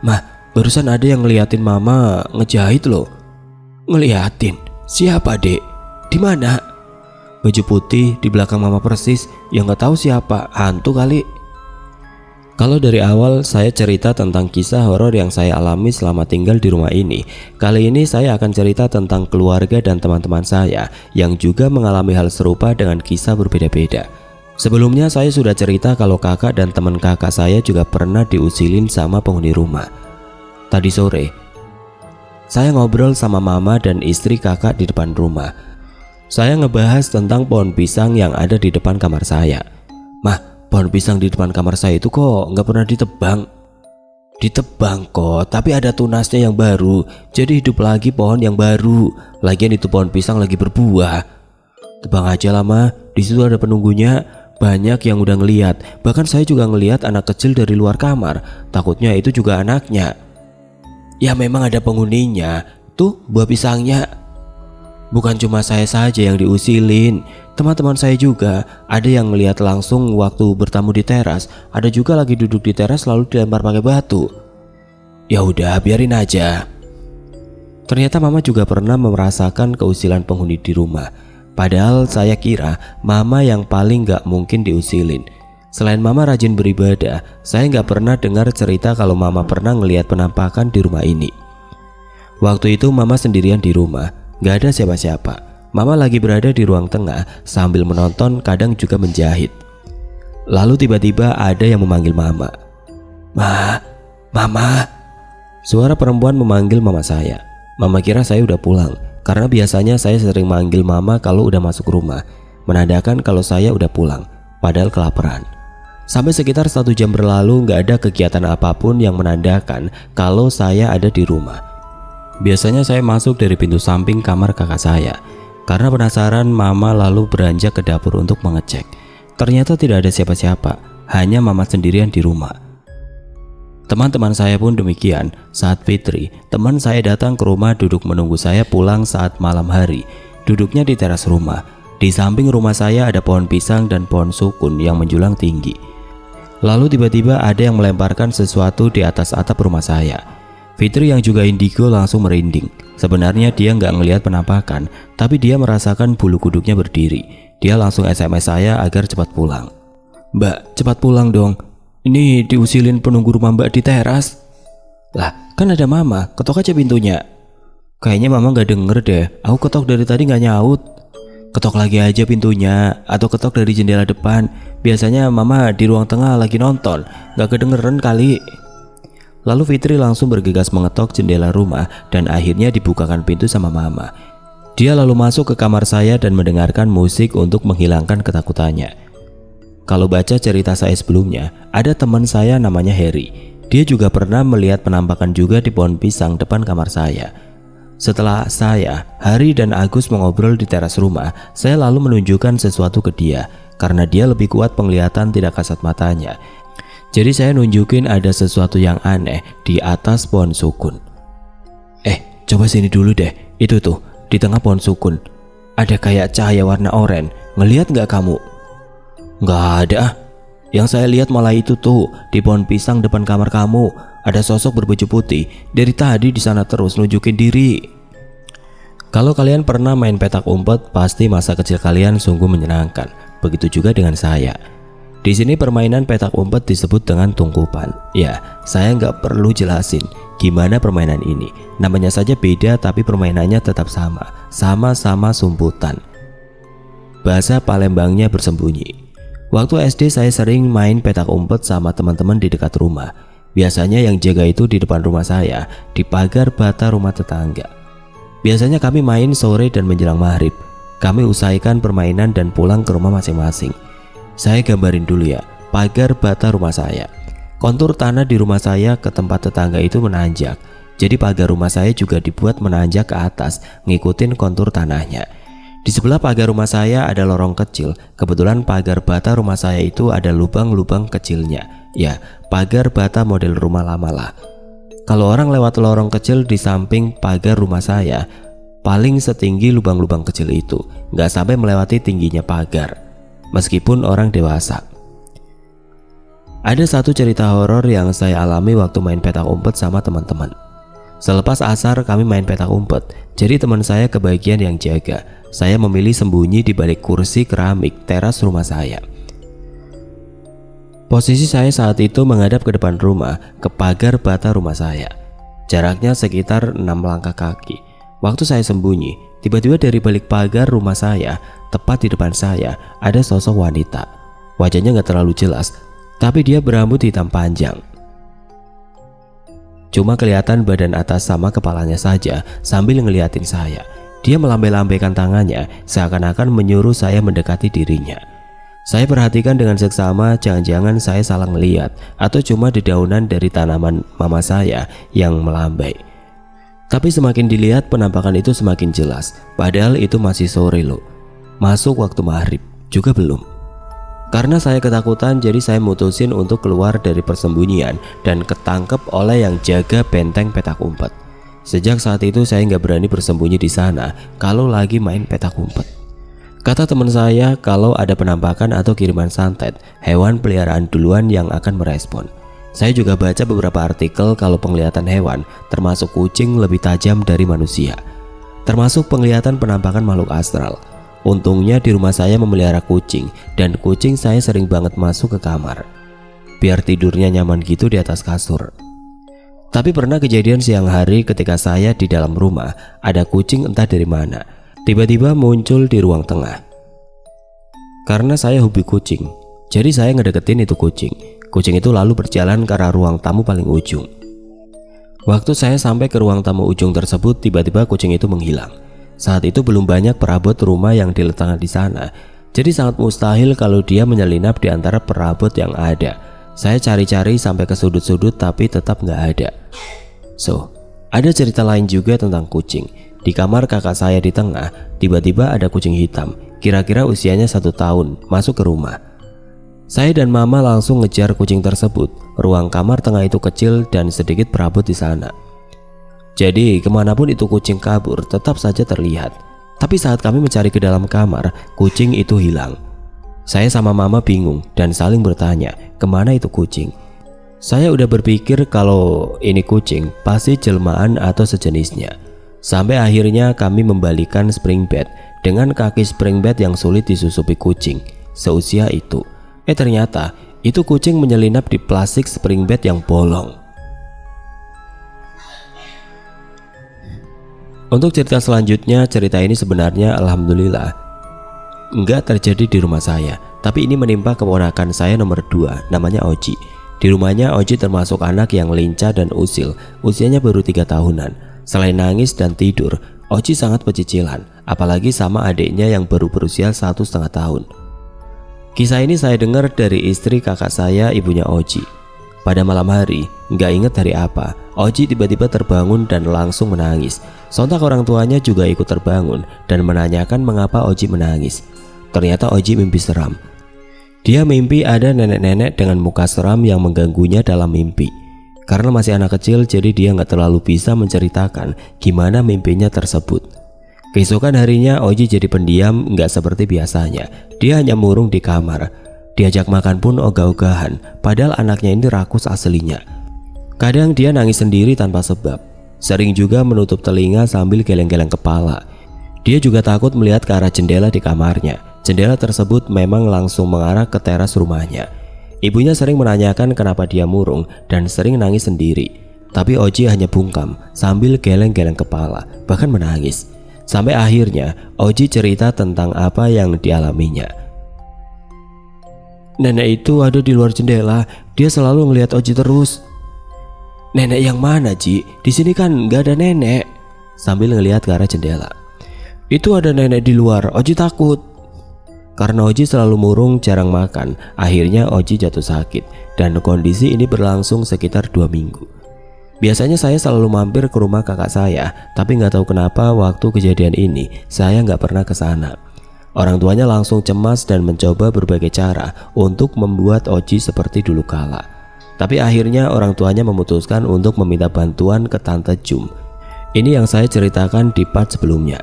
"Mah, barusan ada yang ngeliatin mama ngejahit loh." "Ngeliatin? Siapa, Dek? Di mana?" "Baju putih di belakang mama persis, yang nggak tahu siapa, hantu kali." Kalau dari awal saya cerita tentang kisah horor yang saya alami selama tinggal di rumah ini, kali ini saya akan cerita tentang keluarga dan teman-teman saya yang juga mengalami hal serupa dengan kisah berbeda-beda. Sebelumnya saya sudah cerita kalau kakak dan teman kakak saya juga pernah diusilin sama penghuni rumah. Tadi sore, saya ngobrol sama mama dan istri kakak di depan rumah. Saya ngebahas tentang pohon pisang yang ada di depan kamar saya. "Mah, pohon pisang di depan kamar saya itu kok nggak pernah ditebang. Ditebang kok, tapi ada tunasnya yang baru, jadi hidup lagi pohon yang baru. Lagian itu pohon pisang lagi berbuah. Tebang aja lah Ma, di situ ada penunggunya. Banyak yang udah ngeliat, bahkan saya juga ngeliat anak kecil dari luar kamar. Takutnya itu juga anaknya. Ya memang ada penghuninya. Tuh buah pisangnya. Bukan cuma saya saja yang diusilin, teman-teman saya juga. Ada yang ngeliat langsung waktu bertamu di teras. Ada juga lagi duduk di teras lalu dilempar pakai batu. Ya udah, biarin aja. Ternyata Mama juga pernah merasakan keusilan penghuni di rumah. Padahal saya kira Mama yang paling gak mungkin diusilin. Selain Mama rajin beribadah, saya gak pernah dengar cerita kalau Mama pernah ngelihat penampakan di rumah ini. Waktu itu Mama sendirian di rumah, gak ada siapa-siapa. Mama lagi berada di ruang tengah sambil menonton, kadang juga menjahit. Lalu tiba-tiba ada yang memanggil Mama. Mama. Suara perempuan memanggil Mama saya. Mama kira saya udah pulang, karena biasanya saya sering manggil Mama kalau udah masuk rumah, menandakan kalau saya udah pulang, padahal kelaparan. Sampai sekitar 1 jam berlalu gak ada kegiatan apapun yang menandakan kalau saya ada di rumah. Biasanya saya masuk dari pintu samping kamar kakak saya. Karena penasaran, Mama lalu beranjak ke dapur untuk mengecek. Ternyata tidak ada siapa-siapa, hanya Mama sendirian di rumah. Teman-teman saya pun demikian. Saat Fitri, teman saya datang ke rumah duduk menunggu saya pulang saat malam hari. Duduknya di teras rumah. Di samping rumah saya ada pohon pisang dan pohon sukun yang menjulang tinggi. Lalu tiba-tiba ada yang melemparkan sesuatu di atas atap rumah saya. Fitri yang juga indigo langsung merinding. Sebenarnya dia nggak ngelihat penampakan, tapi dia merasakan bulu kuduknya berdiri. Dia langsung SMS saya agar cepat pulang. Mbak, cepat pulang dong. Ini diusilin penunggu rumah Mbak di teras. Lah, kan ada Mama, ketok aja pintunya. Kayaknya Mama nggak denger deh. Aku ketok dari tadi nggak nyaut. Ketok lagi aja pintunya, atau ketok dari jendela depan. Biasanya Mama di ruang tengah lagi nonton, nggak kedengeran kali. Lalu Fitri langsung bergegas mengetok jendela rumah dan akhirnya dibukakan pintu sama Mama. Dia lalu masuk ke kamar saya dan mendengarkan musik untuk menghilangkan ketakutannya. Kalau baca cerita saya sebelumnya, ada teman saya namanya Harry. Dia juga pernah melihat penampakan juga di pohon pisang depan kamar saya. Setelah saya, Hari dan Agus mengobrol di teras rumah, saya lalu menunjukkan sesuatu ke dia karena dia lebih kuat penglihatan tidak kasat matanya. Jadi saya nunjukin ada sesuatu yang aneh di atas pohon sukun. Coba sini dulu deh. Itu tuh, di tengah pohon sukun ada kayak cahaya warna oranye. Ngelihat gak kamu? Gak ada. Yang saya lihat malah itu tuh, di pohon pisang depan kamar kamu. Ada sosok berbaju putih. Dari tadi di sana terus nunjukin diri. Kalau kalian pernah main petak umpet, pasti masa kecil kalian sungguh menyenangkan. Begitu juga dengan saya. Di sini permainan petak umpet disebut dengan tungkupan. Ya, saya nggak perlu jelasin gimana permainan ini. Namanya saja beda tapi permainannya tetap sama. Sama-sama sumputan. Bahasa Palembangnya bersembunyi. Waktu SD saya sering main petak umpet sama teman-teman di dekat rumah. Biasanya yang jaga itu di depan rumah saya, di pagar bata rumah tetangga. Biasanya kami main sore dan menjelang maghrib. Kami usaikan permainan dan pulang ke rumah masing-masing. Saya gambarin dulu ya, pagar bata rumah saya. Kontur tanah di rumah saya ke tempat tetangga itu menanjak. Jadi pagar rumah saya juga dibuat menanjak ke atas, ngikutin kontur tanahnya. Di sebelah pagar rumah saya ada lorong kecil. Kebetulan pagar bata rumah saya itu ada lubang-lubang kecilnya. Ya, pagar bata model rumah lama lah. Kalau orang lewat lorong kecil di samping pagar rumah saya, paling setinggi lubang-lubang kecil itu, nggak sampai melewati tingginya pagar. Meskipun orang dewasa. Ada satu cerita horor yang saya alami waktu main petak umpet sama teman-teman. Selepas asar kami main petak umpet, jadi teman saya kebagian yang jaga. Saya memilih sembunyi di balik kursi keramik teras rumah saya. Posisi saya saat itu menghadap ke depan rumah, ke pagar bata rumah saya. Jaraknya sekitar 6 langkah kaki. Waktu saya sembunyi, tiba-tiba dari balik pagar rumah saya, tepat di depan saya, ada sosok wanita. Wajahnya gak terlalu jelas, tapi dia berambut hitam panjang. Cuma kelihatan badan atas sama kepalanya saja sambil ngeliatin saya. Dia melambai-lambaikan tangannya seakan-akan menyuruh saya mendekati dirinya. Saya perhatikan dengan seksama, jangan-jangan saya salah melihat atau cuma dedaunan dari tanaman mama saya yang melambai. Tapi semakin dilihat penampakan itu semakin jelas, padahal itu masih sore loh. Masuk waktu maghrib juga belum. Karena saya ketakutan, jadi saya mutusin untuk keluar dari persembunyian dan ketangkep oleh yang jaga benteng petak umpet. Sejak saat itu saya nggak berani bersembunyi di sana kalau lagi main petak umpet. Kata teman saya, kalau ada penampakan atau kiriman santet, hewan peliharaan duluan yang akan merespon. Saya juga baca beberapa artikel kalau penglihatan hewan, termasuk kucing, lebih tajam dari manusia. Termasuk penglihatan penampakan makhluk astral. Untungnya di rumah saya memelihara kucing, dan kucing saya sering banget masuk ke kamar. Biar tidurnya nyaman gitu di atas kasur. Tapi pernah kejadian siang hari ketika saya di dalam rumah, ada kucing entah dari mana. Tiba-tiba muncul di ruang tengah. Karena saya hobi kucing, jadi saya ngedeketin itu kucing. Kucing itu lalu berjalan ke arah ruang tamu paling ujung. Waktu saya sampai ke ruang tamu ujung tersebut, tiba-tiba kucing itu menghilang. Saat itu belum banyak perabot rumah yang diletakkan di sana, jadi sangat mustahil kalau dia menyelinap di antara perabot yang ada. Saya cari-cari sampai ke sudut-sudut tapi tetap nggak ada. So, ada cerita lain juga tentang kucing. Di kamar kakak saya di tengah, tiba-tiba ada kucing hitam, kira-kira usianya 1 tahun, masuk ke rumah. Saya dan mama langsung ngejar kucing tersebut. Ruang kamar tengah itu kecil dan sedikit perabot di sana. Jadi kemanapun itu kucing kabur tetap saja terlihat. Tapi saat kami mencari ke dalam kamar, kucing itu hilang. Saya sama mama bingung dan saling bertanya, kemana itu kucing? Saya udah berpikir kalau ini kucing pasti jelmaan atau sejenisnya. Sampai akhirnya kami membalikan spring bed dengan kaki spring bed yang sulit disusupi kucing seusia itu. Ternyata itu kucing menyelinap di plastik spring bed yang bolong. Untuk cerita selanjutnya, cerita ini sebenarnya alhamdulillah enggak terjadi di rumah saya, tapi ini menimpa keponakan saya nomor 2, namanya Oji. Di rumahnya Oji termasuk anak yang lincah dan usil, usianya baru 3 tahunan. Selain nangis dan tidur, Oji sangat pecicilan, apalagi sama adiknya yang baru berusia 1,5 tahun. Kisah ini saya dengar dari istri kakak saya, ibunya Oji. Pada malam hari, nggak inget hari apa, Oji tiba-tiba terbangun dan langsung menangis. Sontak orang tuanya juga ikut terbangun dan menanyakan mengapa Oji menangis. Ternyata Oji mimpi seram. Dia mimpi ada nenek-nenek dengan muka seram yang mengganggunya dalam mimpi. Karena masih anak kecil, jadi dia nggak terlalu bisa menceritakan gimana mimpinya tersebut. Keesokan harinya Oji jadi pendiam, nggak seperti biasanya. Dia hanya murung di kamar. Diajak makan pun ogah-ogahan, padahal anaknya ini rakus aslinya. Kadang dia nangis sendiri tanpa sebab. Sering juga menutup telinga sambil geleng-geleng kepala. Dia juga takut melihat ke arah jendela di kamarnya. Jendela tersebut memang langsung mengarah ke teras rumahnya. Ibunya sering menanyakan kenapa dia murung dan sering nangis sendiri. Tapi Oji hanya bungkam sambil geleng-geleng kepala, bahkan menangis. Sampai akhirnya Oji cerita tentang apa yang dialaminya. Nenek itu ada di luar jendela, dia selalu ngelihat Oji terus. Nenek yang mana, Ji? Di sini kan nggak ada nenek. Sambil ngelihat ke arah jendela. Itu ada nenek di luar, Oji takut. Karena Oji selalu murung, jarang makan, akhirnya Oji jatuh sakit dan kondisi ini berlangsung sekitar 2 minggu. Biasanya saya selalu mampir ke rumah kakak saya, tapi nggak tahu kenapa waktu kejadian ini saya nggak pernah ke sana. Orang tuanya langsung cemas dan mencoba berbagai cara untuk membuat Oji seperti dulu kala. Tapi akhirnya orang tuanya memutuskan untuk meminta bantuan ke Tante Jum. Ini yang saya ceritakan di part sebelumnya.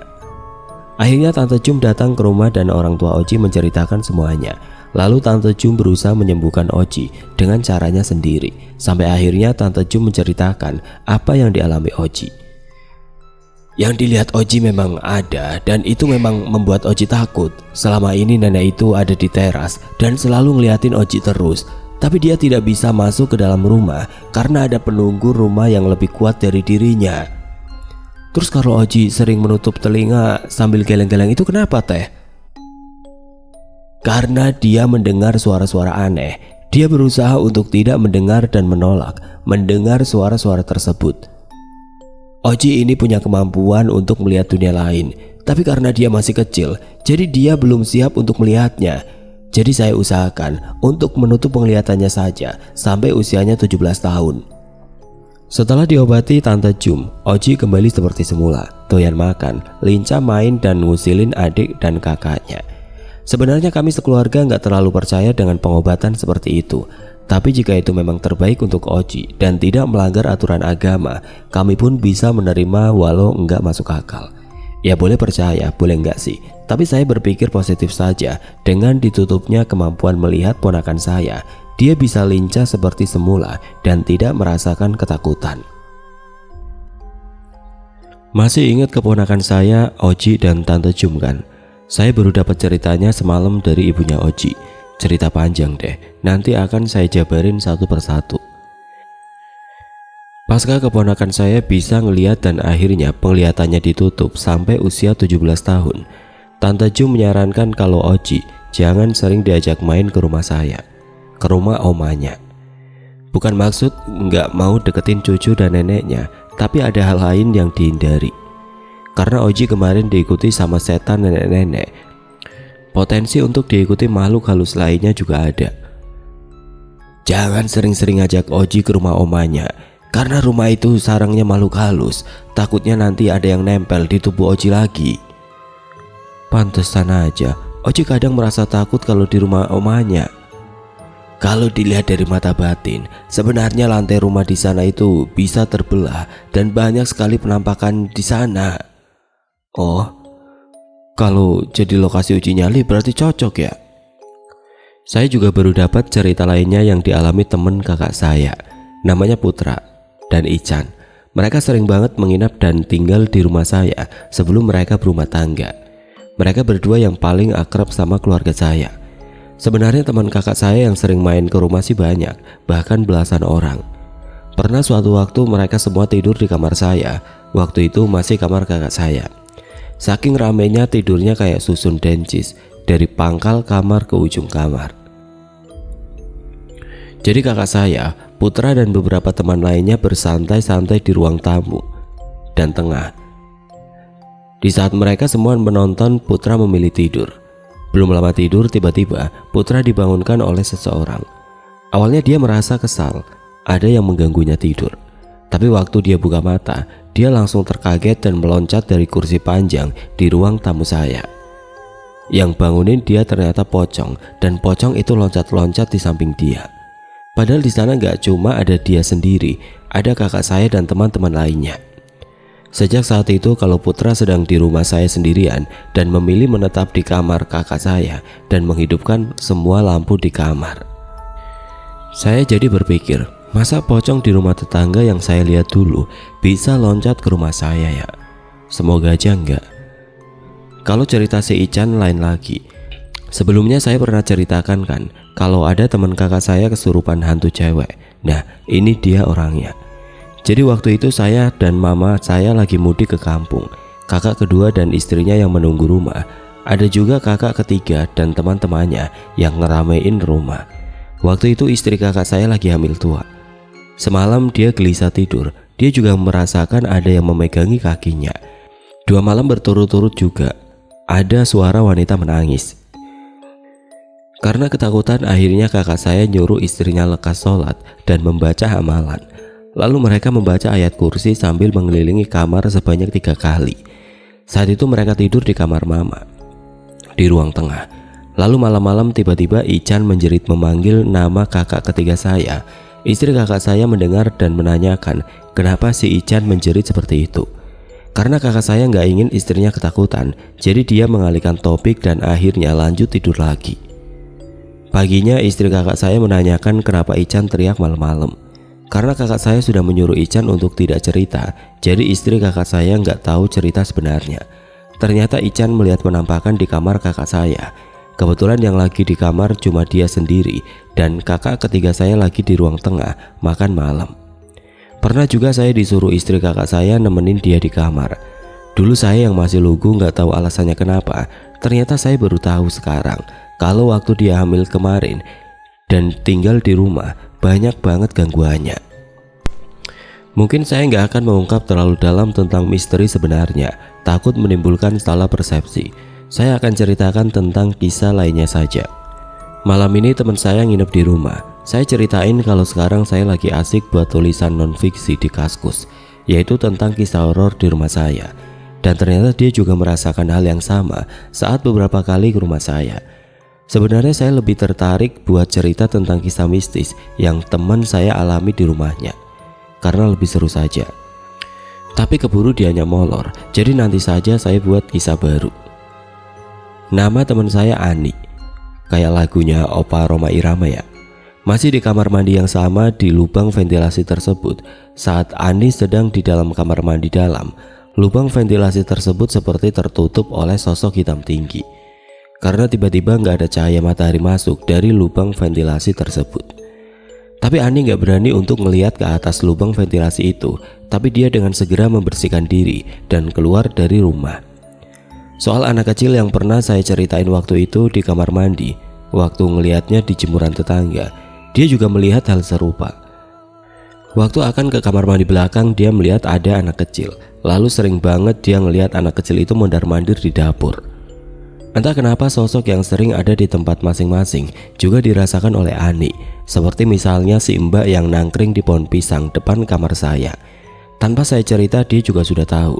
Akhirnya Tante Jum datang ke rumah dan orang tua Oji menceritakan semuanya. Lalu Tante Jum berusaha menyembuhkan Oji dengan caranya sendiri. Sampai akhirnya Tante Jum menceritakan apa yang dialami Oji. Yang dilihat Oji memang ada dan itu memang membuat Oji takut. Selama ini nenek itu ada di teras dan selalu ngeliatin Oji terus. Tapi dia tidak bisa masuk ke dalam rumah karena ada penunggu rumah yang lebih kuat dari dirinya. Terus kalau Oji sering menutup telinga sambil geleng-geleng itu kenapa teh? Karena dia mendengar suara-suara aneh. Dia berusaha untuk tidak mendengar dan menolak mendengar suara-suara tersebut. Oji ini punya kemampuan untuk melihat dunia lain, tapi karena dia masih kecil, jadi dia belum siap untuk melihatnya. Jadi saya usahakan untuk menutup penglihatannya saja sampai usianya 17 tahun. Setelah diobati Tante Jum, Oji kembali seperti semula, doyan makan, lincah main dan ngusilin adik dan kakaknya. Sebenarnya kami sekeluarga nggak terlalu percaya dengan pengobatan seperti itu. Tapi jika itu memang terbaik untuk Oji dan tidak melanggar aturan agama, kami pun bisa menerima walau enggak masuk akal. Ya boleh percaya, boleh enggak sih. Tapi saya berpikir positif saja dengan ditutupnya kemampuan melihat ponakan saya. Dia bisa lincah seperti semula dan tidak merasakan ketakutan. Masih ingat keponakan saya, Oji dan Tante Jum kan? Saya baru dapat ceritanya semalam dari ibunya Oji. Cerita panjang deh, nanti akan saya jabarin satu persatu. Pasca keponakan saya bisa ngeliat dan akhirnya penglihatannya ditutup sampai usia 17 tahun. Tante Jum menyarankan kalau Oji jangan sering diajak main ke rumah saya, ke rumah omanya. Bukan maksud nggak mau deketin cucu dan neneknya, tapi ada hal lain yang dihindari. Karena Oji kemarin diikuti sama setan nenek-nenek, potensi untuk diikuti makhluk halus lainnya juga ada. Jangan sering-sering ajak Oji ke rumah omanya, karena rumah itu sarangnya makhluk halus. Takutnya nanti ada yang nempel di tubuh Oji lagi. Pantesan aja Oji kadang merasa takut kalau di rumah omanya. Kalau dilihat dari mata batin, sebenarnya lantai rumah di sana itu bisa terbelah dan banyak sekali penampakan di sana. Oh, kalau jadi lokasi uji nyali berarti cocok ya. Saya juga baru dapat cerita lainnya yang dialami teman kakak saya, namanya Putra dan Ican. Mereka sering banget menginap dan tinggal di rumah saya sebelum mereka berumah tangga. Mereka berdua yang paling akrab sama keluarga saya. Sebenarnya teman kakak saya yang sering main ke rumah sih banyak, bahkan belasan orang. Pernah suatu waktu mereka semua tidur di kamar saya. Waktu itu masih kamar kakak saya. Saking ramenya tidurnya kayak susun dencis, dari pangkal kamar ke ujung kamar. Jadi kakak saya, Putra dan beberapa teman lainnya bersantai-santai di ruang tamu dan tengah. Di saat mereka semua menonton, Putra memilih tidur. Belum lama tidur, tiba-tiba Putra dibangunkan oleh seseorang. Awalnya dia merasa kesal, ada yang mengganggunya tidur. Tapi waktu dia buka mata, dia langsung terkaget dan meloncat dari kursi panjang di ruang tamu saya. Yang bangunin dia ternyata Pocong, dan Pocong itu loncat-loncat di samping dia. Padahal di sana gak cuma ada dia sendiri, ada kakak saya dan teman-teman lainnya. Sejak saat itu kalau Putra sedang di rumah saya sendirian dan memilih menetap di kamar kakak saya dan menghidupkan semua lampu di kamar. Saya jadi berpikir, masa Pocong di rumah tetangga yang saya lihat dulu bisa loncat ke rumah saya ya? Semoga aja enggak. Kalau cerita si Ican lain lagi. Sebelumnya saya pernah ceritakan kan, kalau ada teman kakak saya kesurupan hantu cewek. Nah, ini dia orangnya. Jadi waktu itu saya dan mama saya lagi mudik ke kampung. Kakak kedua dan istrinya yang menunggu rumah. Ada juga kakak ketiga dan teman-temannya yang ngeramein rumah. Waktu itu istri kakak saya lagi hamil tua. Semalam dia gelisah tidur. Dia juga merasakan ada yang memegangi kakinya. 2 malam berturut-turut juga ada suara wanita menangis. Karena ketakutan akhirnya kakak saya nyuruh istrinya lekas sholat dan membaca amalan. Lalu mereka membaca ayat kursi sambil mengelilingi kamar sebanyak 3 kali. Saat itu mereka tidur di kamar mama, di ruang tengah. Lalu malam-malam tiba-tiba Ican menjerit memanggil nama kakak ketiga saya. Istri kakak saya mendengar dan menanyakan kenapa si Ican menjerit seperti itu. Karena kakak saya nggak ingin istrinya ketakutan, jadi dia mengalihkan topik dan akhirnya lanjut tidur lagi. Paginya istri kakak saya menanyakan kenapa Ican teriak malam-malam. Karena kakak saya sudah menyuruh Ican untuk tidak cerita, jadi istri kakak saya nggak tahu cerita sebenarnya. Ternyata Ican melihat penampakan di kamar kakak saya. Kebetulan yang lagi di kamar cuma dia sendiri, dan kakak ketiga saya lagi di ruang tengah makan malam. Pernah juga saya disuruh istri kakak saya nemenin dia di kamar. Dulu saya yang masih lugu nggak tahu alasannya kenapa. Ternyata saya baru tahu sekarang kalau waktu dia hamil kemarin dan tinggal di rumah banyak banget gangguannya. Mungkin saya nggak akan mengungkap terlalu dalam tentang misteri sebenarnya, takut menimbulkan salah persepsi. Saya akan ceritakan tentang kisah lainnya saja. Malam ini teman saya nginep di rumah. Saya ceritain kalau sekarang saya lagi asik buat tulisan non-fiksi di Kaskus, yaitu tentang kisah horor di rumah saya. Dan ternyata dia juga merasakan hal yang sama saat beberapa kali ke rumah saya. Sebenarnya saya lebih tertarik buat cerita tentang kisah mistis yang teman saya alami di rumahnya, karena lebih seru saja. Tapi keburu dianya molor, jadi nanti saja saya buat kisah baru. Nama teman saya Ani, kayak lagunya Opa Roma Irama ya. Masih di kamar mandi yang sama di lubang ventilasi tersebut. Saat Ani sedang di dalam kamar mandi dalam, lubang ventilasi tersebut seperti tertutup oleh sosok hitam tinggi. Karena tiba-tiba nggak ada cahaya matahari masuk dari lubang ventilasi tersebut. Tapi Ani nggak berani untuk melihat ke atas lubang ventilasi itu. Tapi dia dengan segera membersihkan diri dan keluar dari rumah. Soal anak kecil yang pernah saya ceritain waktu itu di kamar mandi, waktu ngelihatnya di jemuran tetangga, dia juga melihat hal serupa. Waktu akan ke kamar mandi belakang, dia melihat ada anak kecil. Lalu sering banget dia ngelihat anak kecil itu mondar-mandir di dapur. Entah kenapa sosok yang sering ada di tempat masing-masing juga dirasakan oleh Ani. Seperti misalnya si mbak yang nangkring di pohon pisang depan kamar saya. Tanpa saya cerita dia juga sudah tahu.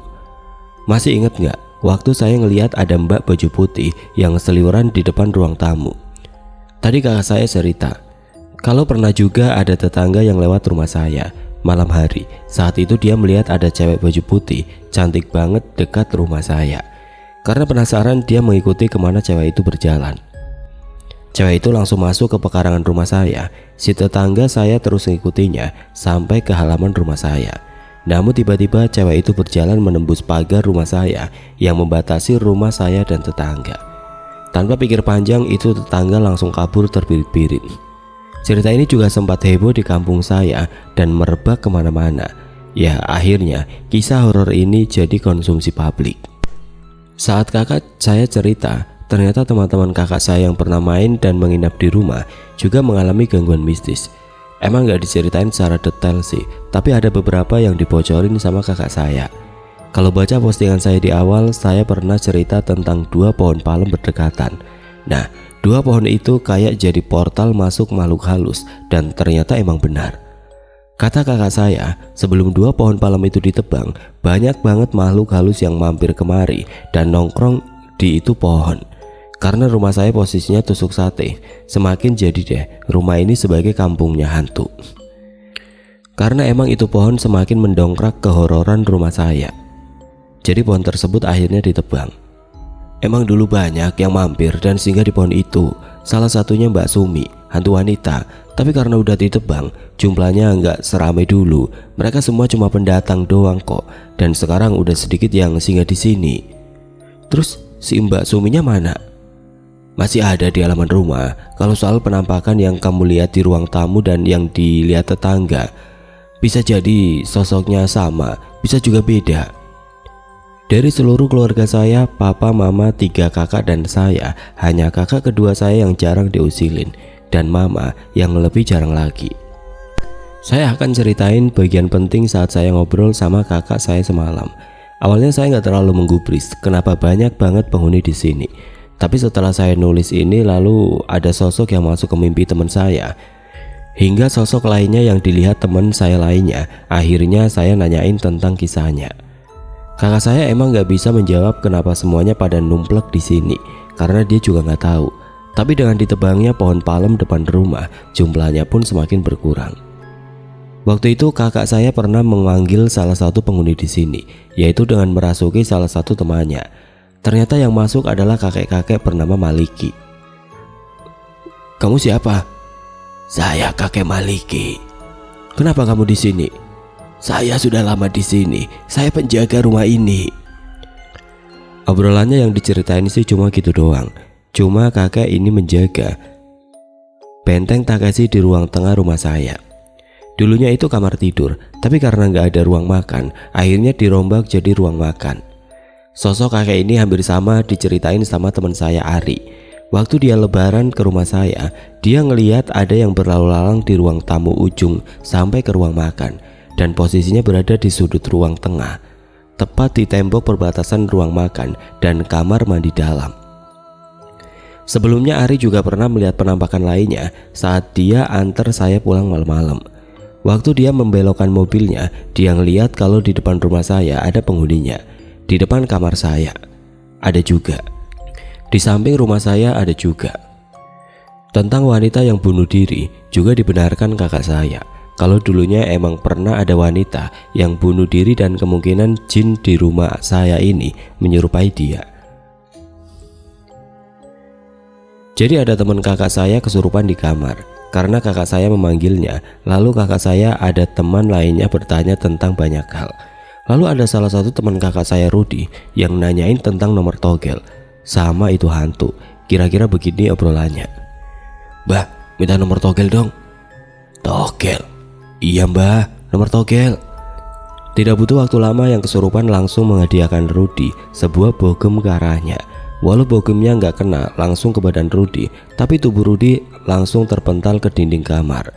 Masih ingat gak waktu saya ngelihat ada mbak baju putih yang seliweran di depan ruang tamu? Tadi kakak saya cerita kalau pernah juga ada tetangga yang lewat rumah saya malam hari. Saat itu dia melihat ada cewek baju putih cantik banget dekat rumah saya. Karena penasaran dia mengikuti kemana cewek itu berjalan. Cewek itu langsung masuk ke pekarangan rumah saya. Si tetangga saya terus mengikutinya sampai ke halaman rumah saya. Namun tiba-tiba cewek itu berjalan menembus pagar rumah saya yang membatasi rumah saya dan tetangga. Tanpa pikir panjang itu tetangga langsung kabur terbirit-birit. Cerita ini juga sempat heboh di kampung saya dan merebak kemana-mana. Ya akhirnya kisah horor ini jadi konsumsi publik. Saat kakak saya cerita, ternyata teman-teman kakak saya yang pernah main dan menginap di rumah juga mengalami gangguan mistis. Emang gak diceritain secara detail sih, tapi ada beberapa yang dibocorin sama kakak saya. Kalau baca postingan saya di awal, saya pernah cerita tentang 2 pohon palem berdekatan. Nah, 2 pohon itu kayak jadi portal masuk makhluk halus, dan ternyata emang benar. Kata kakak saya, sebelum 2 pohon palem itu ditebang, banyak banget makhluk halus yang mampir kemari dan nongkrong di itu pohon. Karena rumah saya posisinya tusuk sate, semakin jadi deh rumah ini sebagai kampungnya hantu. Karena emang itu pohon semakin mendongkrak kehororan rumah saya. Jadi pohon tersebut akhirnya ditebang. Emang dulu banyak yang mampir dan singgah di pohon itu. Salah satunya Mbak Sumi, hantu wanita. Tapi karena udah ditebang, jumlahnya nggak seramai dulu. Mereka semua cuma pendatang doang kok. Dan sekarang udah sedikit yang singgah di sini. Terus si Mbak Suminya mana? Masih ada di halaman rumah. Kalau soal penampakan yang kamu lihat di ruang tamu dan yang dilihat tetangga, bisa jadi sosoknya sama, bisa juga beda. Dari seluruh keluarga saya, papa, mama, 3 kakak dan saya, hanya kakak kedua saya yang jarang diusilin, dan mama yang lebih jarang lagi. Saya akan ceritain bagian penting saat saya ngobrol sama kakak saya semalam. Awalnya saya nggak terlalu menggubris, kenapa banyak banget penghuni di sini. Tapi setelah saya nulis ini, lalu ada sosok yang masuk ke mimpi teman saya. Hingga sosok lainnya yang dilihat teman saya lainnya. Akhirnya saya nanyain tentang kisahnya. Kakak saya emang nggak bisa menjawab kenapa semuanya pada numplek di sini, karena dia juga nggak tahu. Tapi dengan ditebangnya pohon palem depan rumah, jumlahnya pun semakin berkurang. Waktu itu kakak saya pernah memanggil salah satu penghuni di sini, yaitu dengan merasuki salah satu temannya. Ternyata yang masuk adalah kakek-kakek bernama Maliki. "Kamu siapa?" "Saya kakek Maliki." "Kenapa kamu di sini?" "Saya sudah lama di sini. Saya penjaga rumah ini." Obrolannya yang diceritain sih cuma gitu doang. Cuma kakek ini menjaga benteng Takeshi di ruang tengah rumah saya. Dulunya itu kamar tidur, tapi karena nggak ada ruang makan, akhirnya dirombak jadi ruang makan. Sosok kakek ini hampir sama diceritain sama teman saya Ari. Waktu dia lebaran ke rumah saya, dia ngeliat ada yang berlalu lalang di ruang tamu ujung sampai ke ruang makan, dan posisinya berada di sudut ruang tengah, tepat di tembok perbatasan ruang makan dan kamar mandi dalam. Sebelumnya Ari juga pernah melihat penampakan lainnya saat dia antar saya pulang malam-malam. Waktu dia membelokkan mobilnya, dia ngeliat kalau di depan rumah saya ada penghuninya. Di depan kamar saya ada juga. Di samping rumah saya ada juga. Tentang wanita yang bunuh diri juga dibenarkan kakak saya. Kalau dulunya emang pernah ada wanita yang bunuh diri dan kemungkinan jin di rumah saya ini menyerupai dia. Jadi ada teman kakak saya kesurupan di kamar. Karena kakak saya memanggilnya, lalu kakak saya ada teman lainnya bertanya tentang banyak hal. Lalu ada salah satu teman kakak saya Rudi yang nanyain tentang nomor togel. Sama itu hantu. Kira-kira begini obrolannya. "Mbah, minta nomor togel dong." "Togel?" "Iya mbah, nomor togel." Tidak butuh waktu lama yang kesurupan langsung menghadiahkan Rudi sebuah bogem ke arahnya. Walau bogemnya nggak kena langsung ke badan Rudi, tapi tubuh Rudi langsung terpental ke dinding kamar.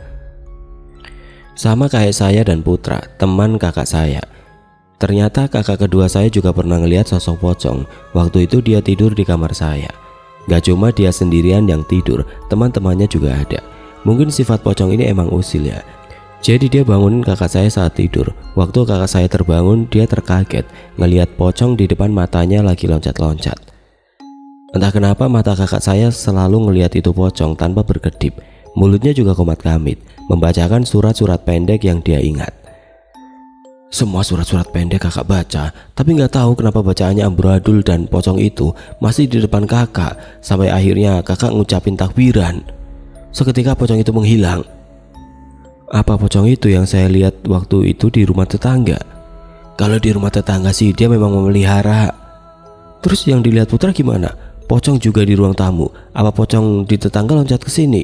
Sama kayak saya dan Putra, teman kakak saya. Ternyata kakak kedua saya juga pernah ngelihat sosok pocong. Waktu itu dia tidur di kamar saya. Gak cuma dia sendirian yang tidur, teman-temannya juga ada. Mungkin sifat pocong ini emang usil ya. Jadi dia bangunin kakak saya saat tidur. Waktu kakak saya terbangun, dia terkaget ngelihat pocong di depan matanya lagi loncat-loncat. Entah kenapa mata kakak saya selalu ngelihat itu pocong tanpa berkedip. Mulutnya juga komat kamit, membacakan surat-surat pendek yang dia ingat. Semua surat-surat pendek kakak baca, tapi nggak tahu kenapa bacaannya amburadul dan pocong itu masih di depan kakak. Sampai akhirnya kakak ngucapin takbiran. Seketika pocong itu menghilang. Apa pocong itu yang saya lihat waktu itu di rumah tetangga? Kalau di rumah tetangga sih dia memang memelihara. Terus yang dilihat Putra gimana? Pocong juga di ruang tamu. Apa pocong di tetangga loncat ke sini?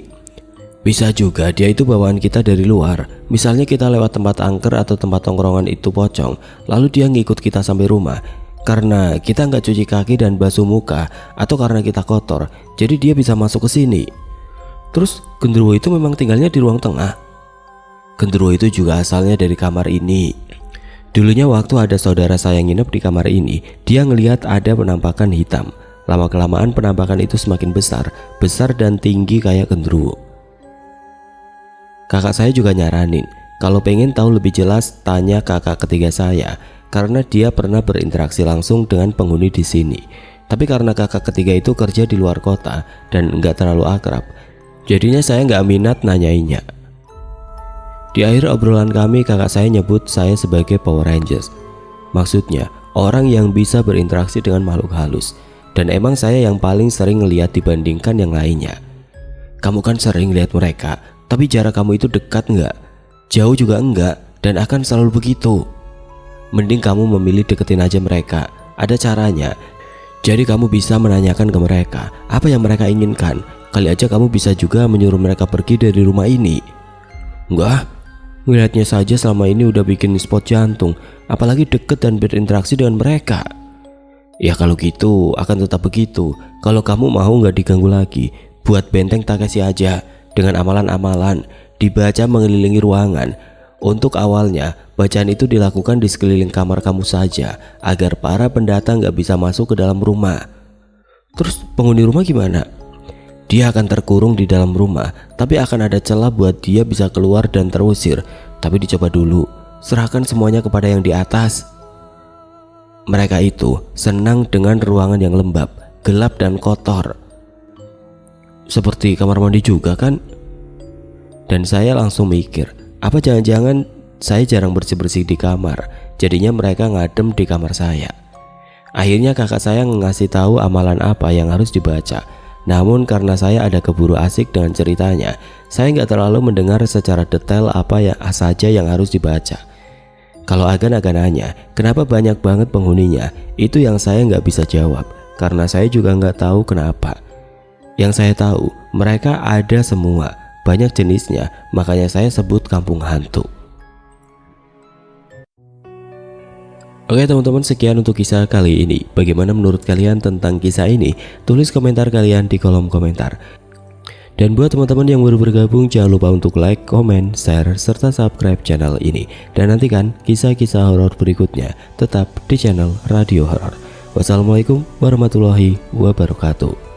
Bisa juga dia itu bawaan kita dari luar. Misalnya kita lewat tempat angker atau tempat tongkrongan itu pocong, lalu dia ngikut kita sampai rumah. Karena kita nggak cuci kaki dan basuh muka, atau karena kita kotor, jadi dia bisa masuk ke sini. Terus genderuwo itu memang tinggalnya di ruang tengah. Genderuwo itu juga asalnya dari kamar ini. Dulunya waktu ada saudara saya nginep di kamar ini, dia ngelihat ada penampakan hitam. Lama-kelamaan penampakan itu semakin besar dan tinggi kayak genderuwo. Kakak saya juga nyaranin, kalau pengen tahu lebih jelas tanya kakak ketiga saya, karena dia pernah berinteraksi langsung dengan penghuni di sini. Tapi karena kakak ketiga itu kerja di luar kota dan nggak terlalu akrab, jadinya saya nggak minat nanyainnya. Di akhir obrolan kami, kakak saya nyebut saya sebagai Power Rangers. Maksudnya orang yang bisa berinteraksi dengan makhluk halus. Dan emang saya yang paling sering ngelihat dibandingkan yang lainnya. Kamu kan sering lihat mereka, tapi jarak kamu itu dekat nggak? Jauh juga enggak, dan akan selalu begitu. Mending kamu memilih deketin aja mereka. Ada caranya. Jadi kamu bisa menanyakan ke mereka apa yang mereka inginkan. Kali aja kamu bisa juga menyuruh mereka pergi dari rumah ini. Enggak, ngelihatnya saja selama ini udah bikin spot jantung, apalagi deket dan berinteraksi dengan mereka. Ya kalau gitu akan tetap begitu. Kalau kamu mau nggak diganggu lagi, buat benteng Takeshi aja dengan amalan-amalan, dibaca mengelilingi ruangan. Untuk awalnya, bacaan itu dilakukan di sekeliling kamar kamu saja, agar para pendatang nggak bisa masuk ke dalam rumah. Terus penghuni rumah gimana? Dia akan terkurung di dalam rumah, tapi akan ada celah buat dia bisa keluar dan terusir. Tapi dicoba dulu, serahkan semuanya kepada yang di atas. Mereka itu senang dengan ruangan yang lembab, gelap dan kotor. Seperti kamar mandi juga kan? Dan saya langsung mikir, apa jangan-jangan saya jarang bersih-bersih di kamar, jadinya mereka ngadem di kamar saya. Akhirnya kakak saya ngasih tahu amalan apa yang harus dibaca. Namun karena saya ada keburu asik dengan ceritanya, saya nggak terlalu mendengar secara detail apa yang saja yang harus dibaca. Kalau Agan nanya, kenapa banyak banget penghuninya? Itu yang saya nggak bisa jawab, karena saya juga nggak tahu kenapa. Yang saya tahu, mereka ada semua, banyak jenisnya, makanya saya sebut kampung hantu. Oke teman-teman, sekian untuk kisah kali ini. Bagaimana menurut kalian tentang kisah ini? Tulis komentar kalian di kolom komentar. Dan buat teman-teman yang baru bergabung, jangan lupa untuk like, komen, share, serta subscribe channel ini. Dan nantikan kisah-kisah horor berikutnya tetap di channel Radio Horor. Wassalamualaikum warahmatullahi wabarakatuh.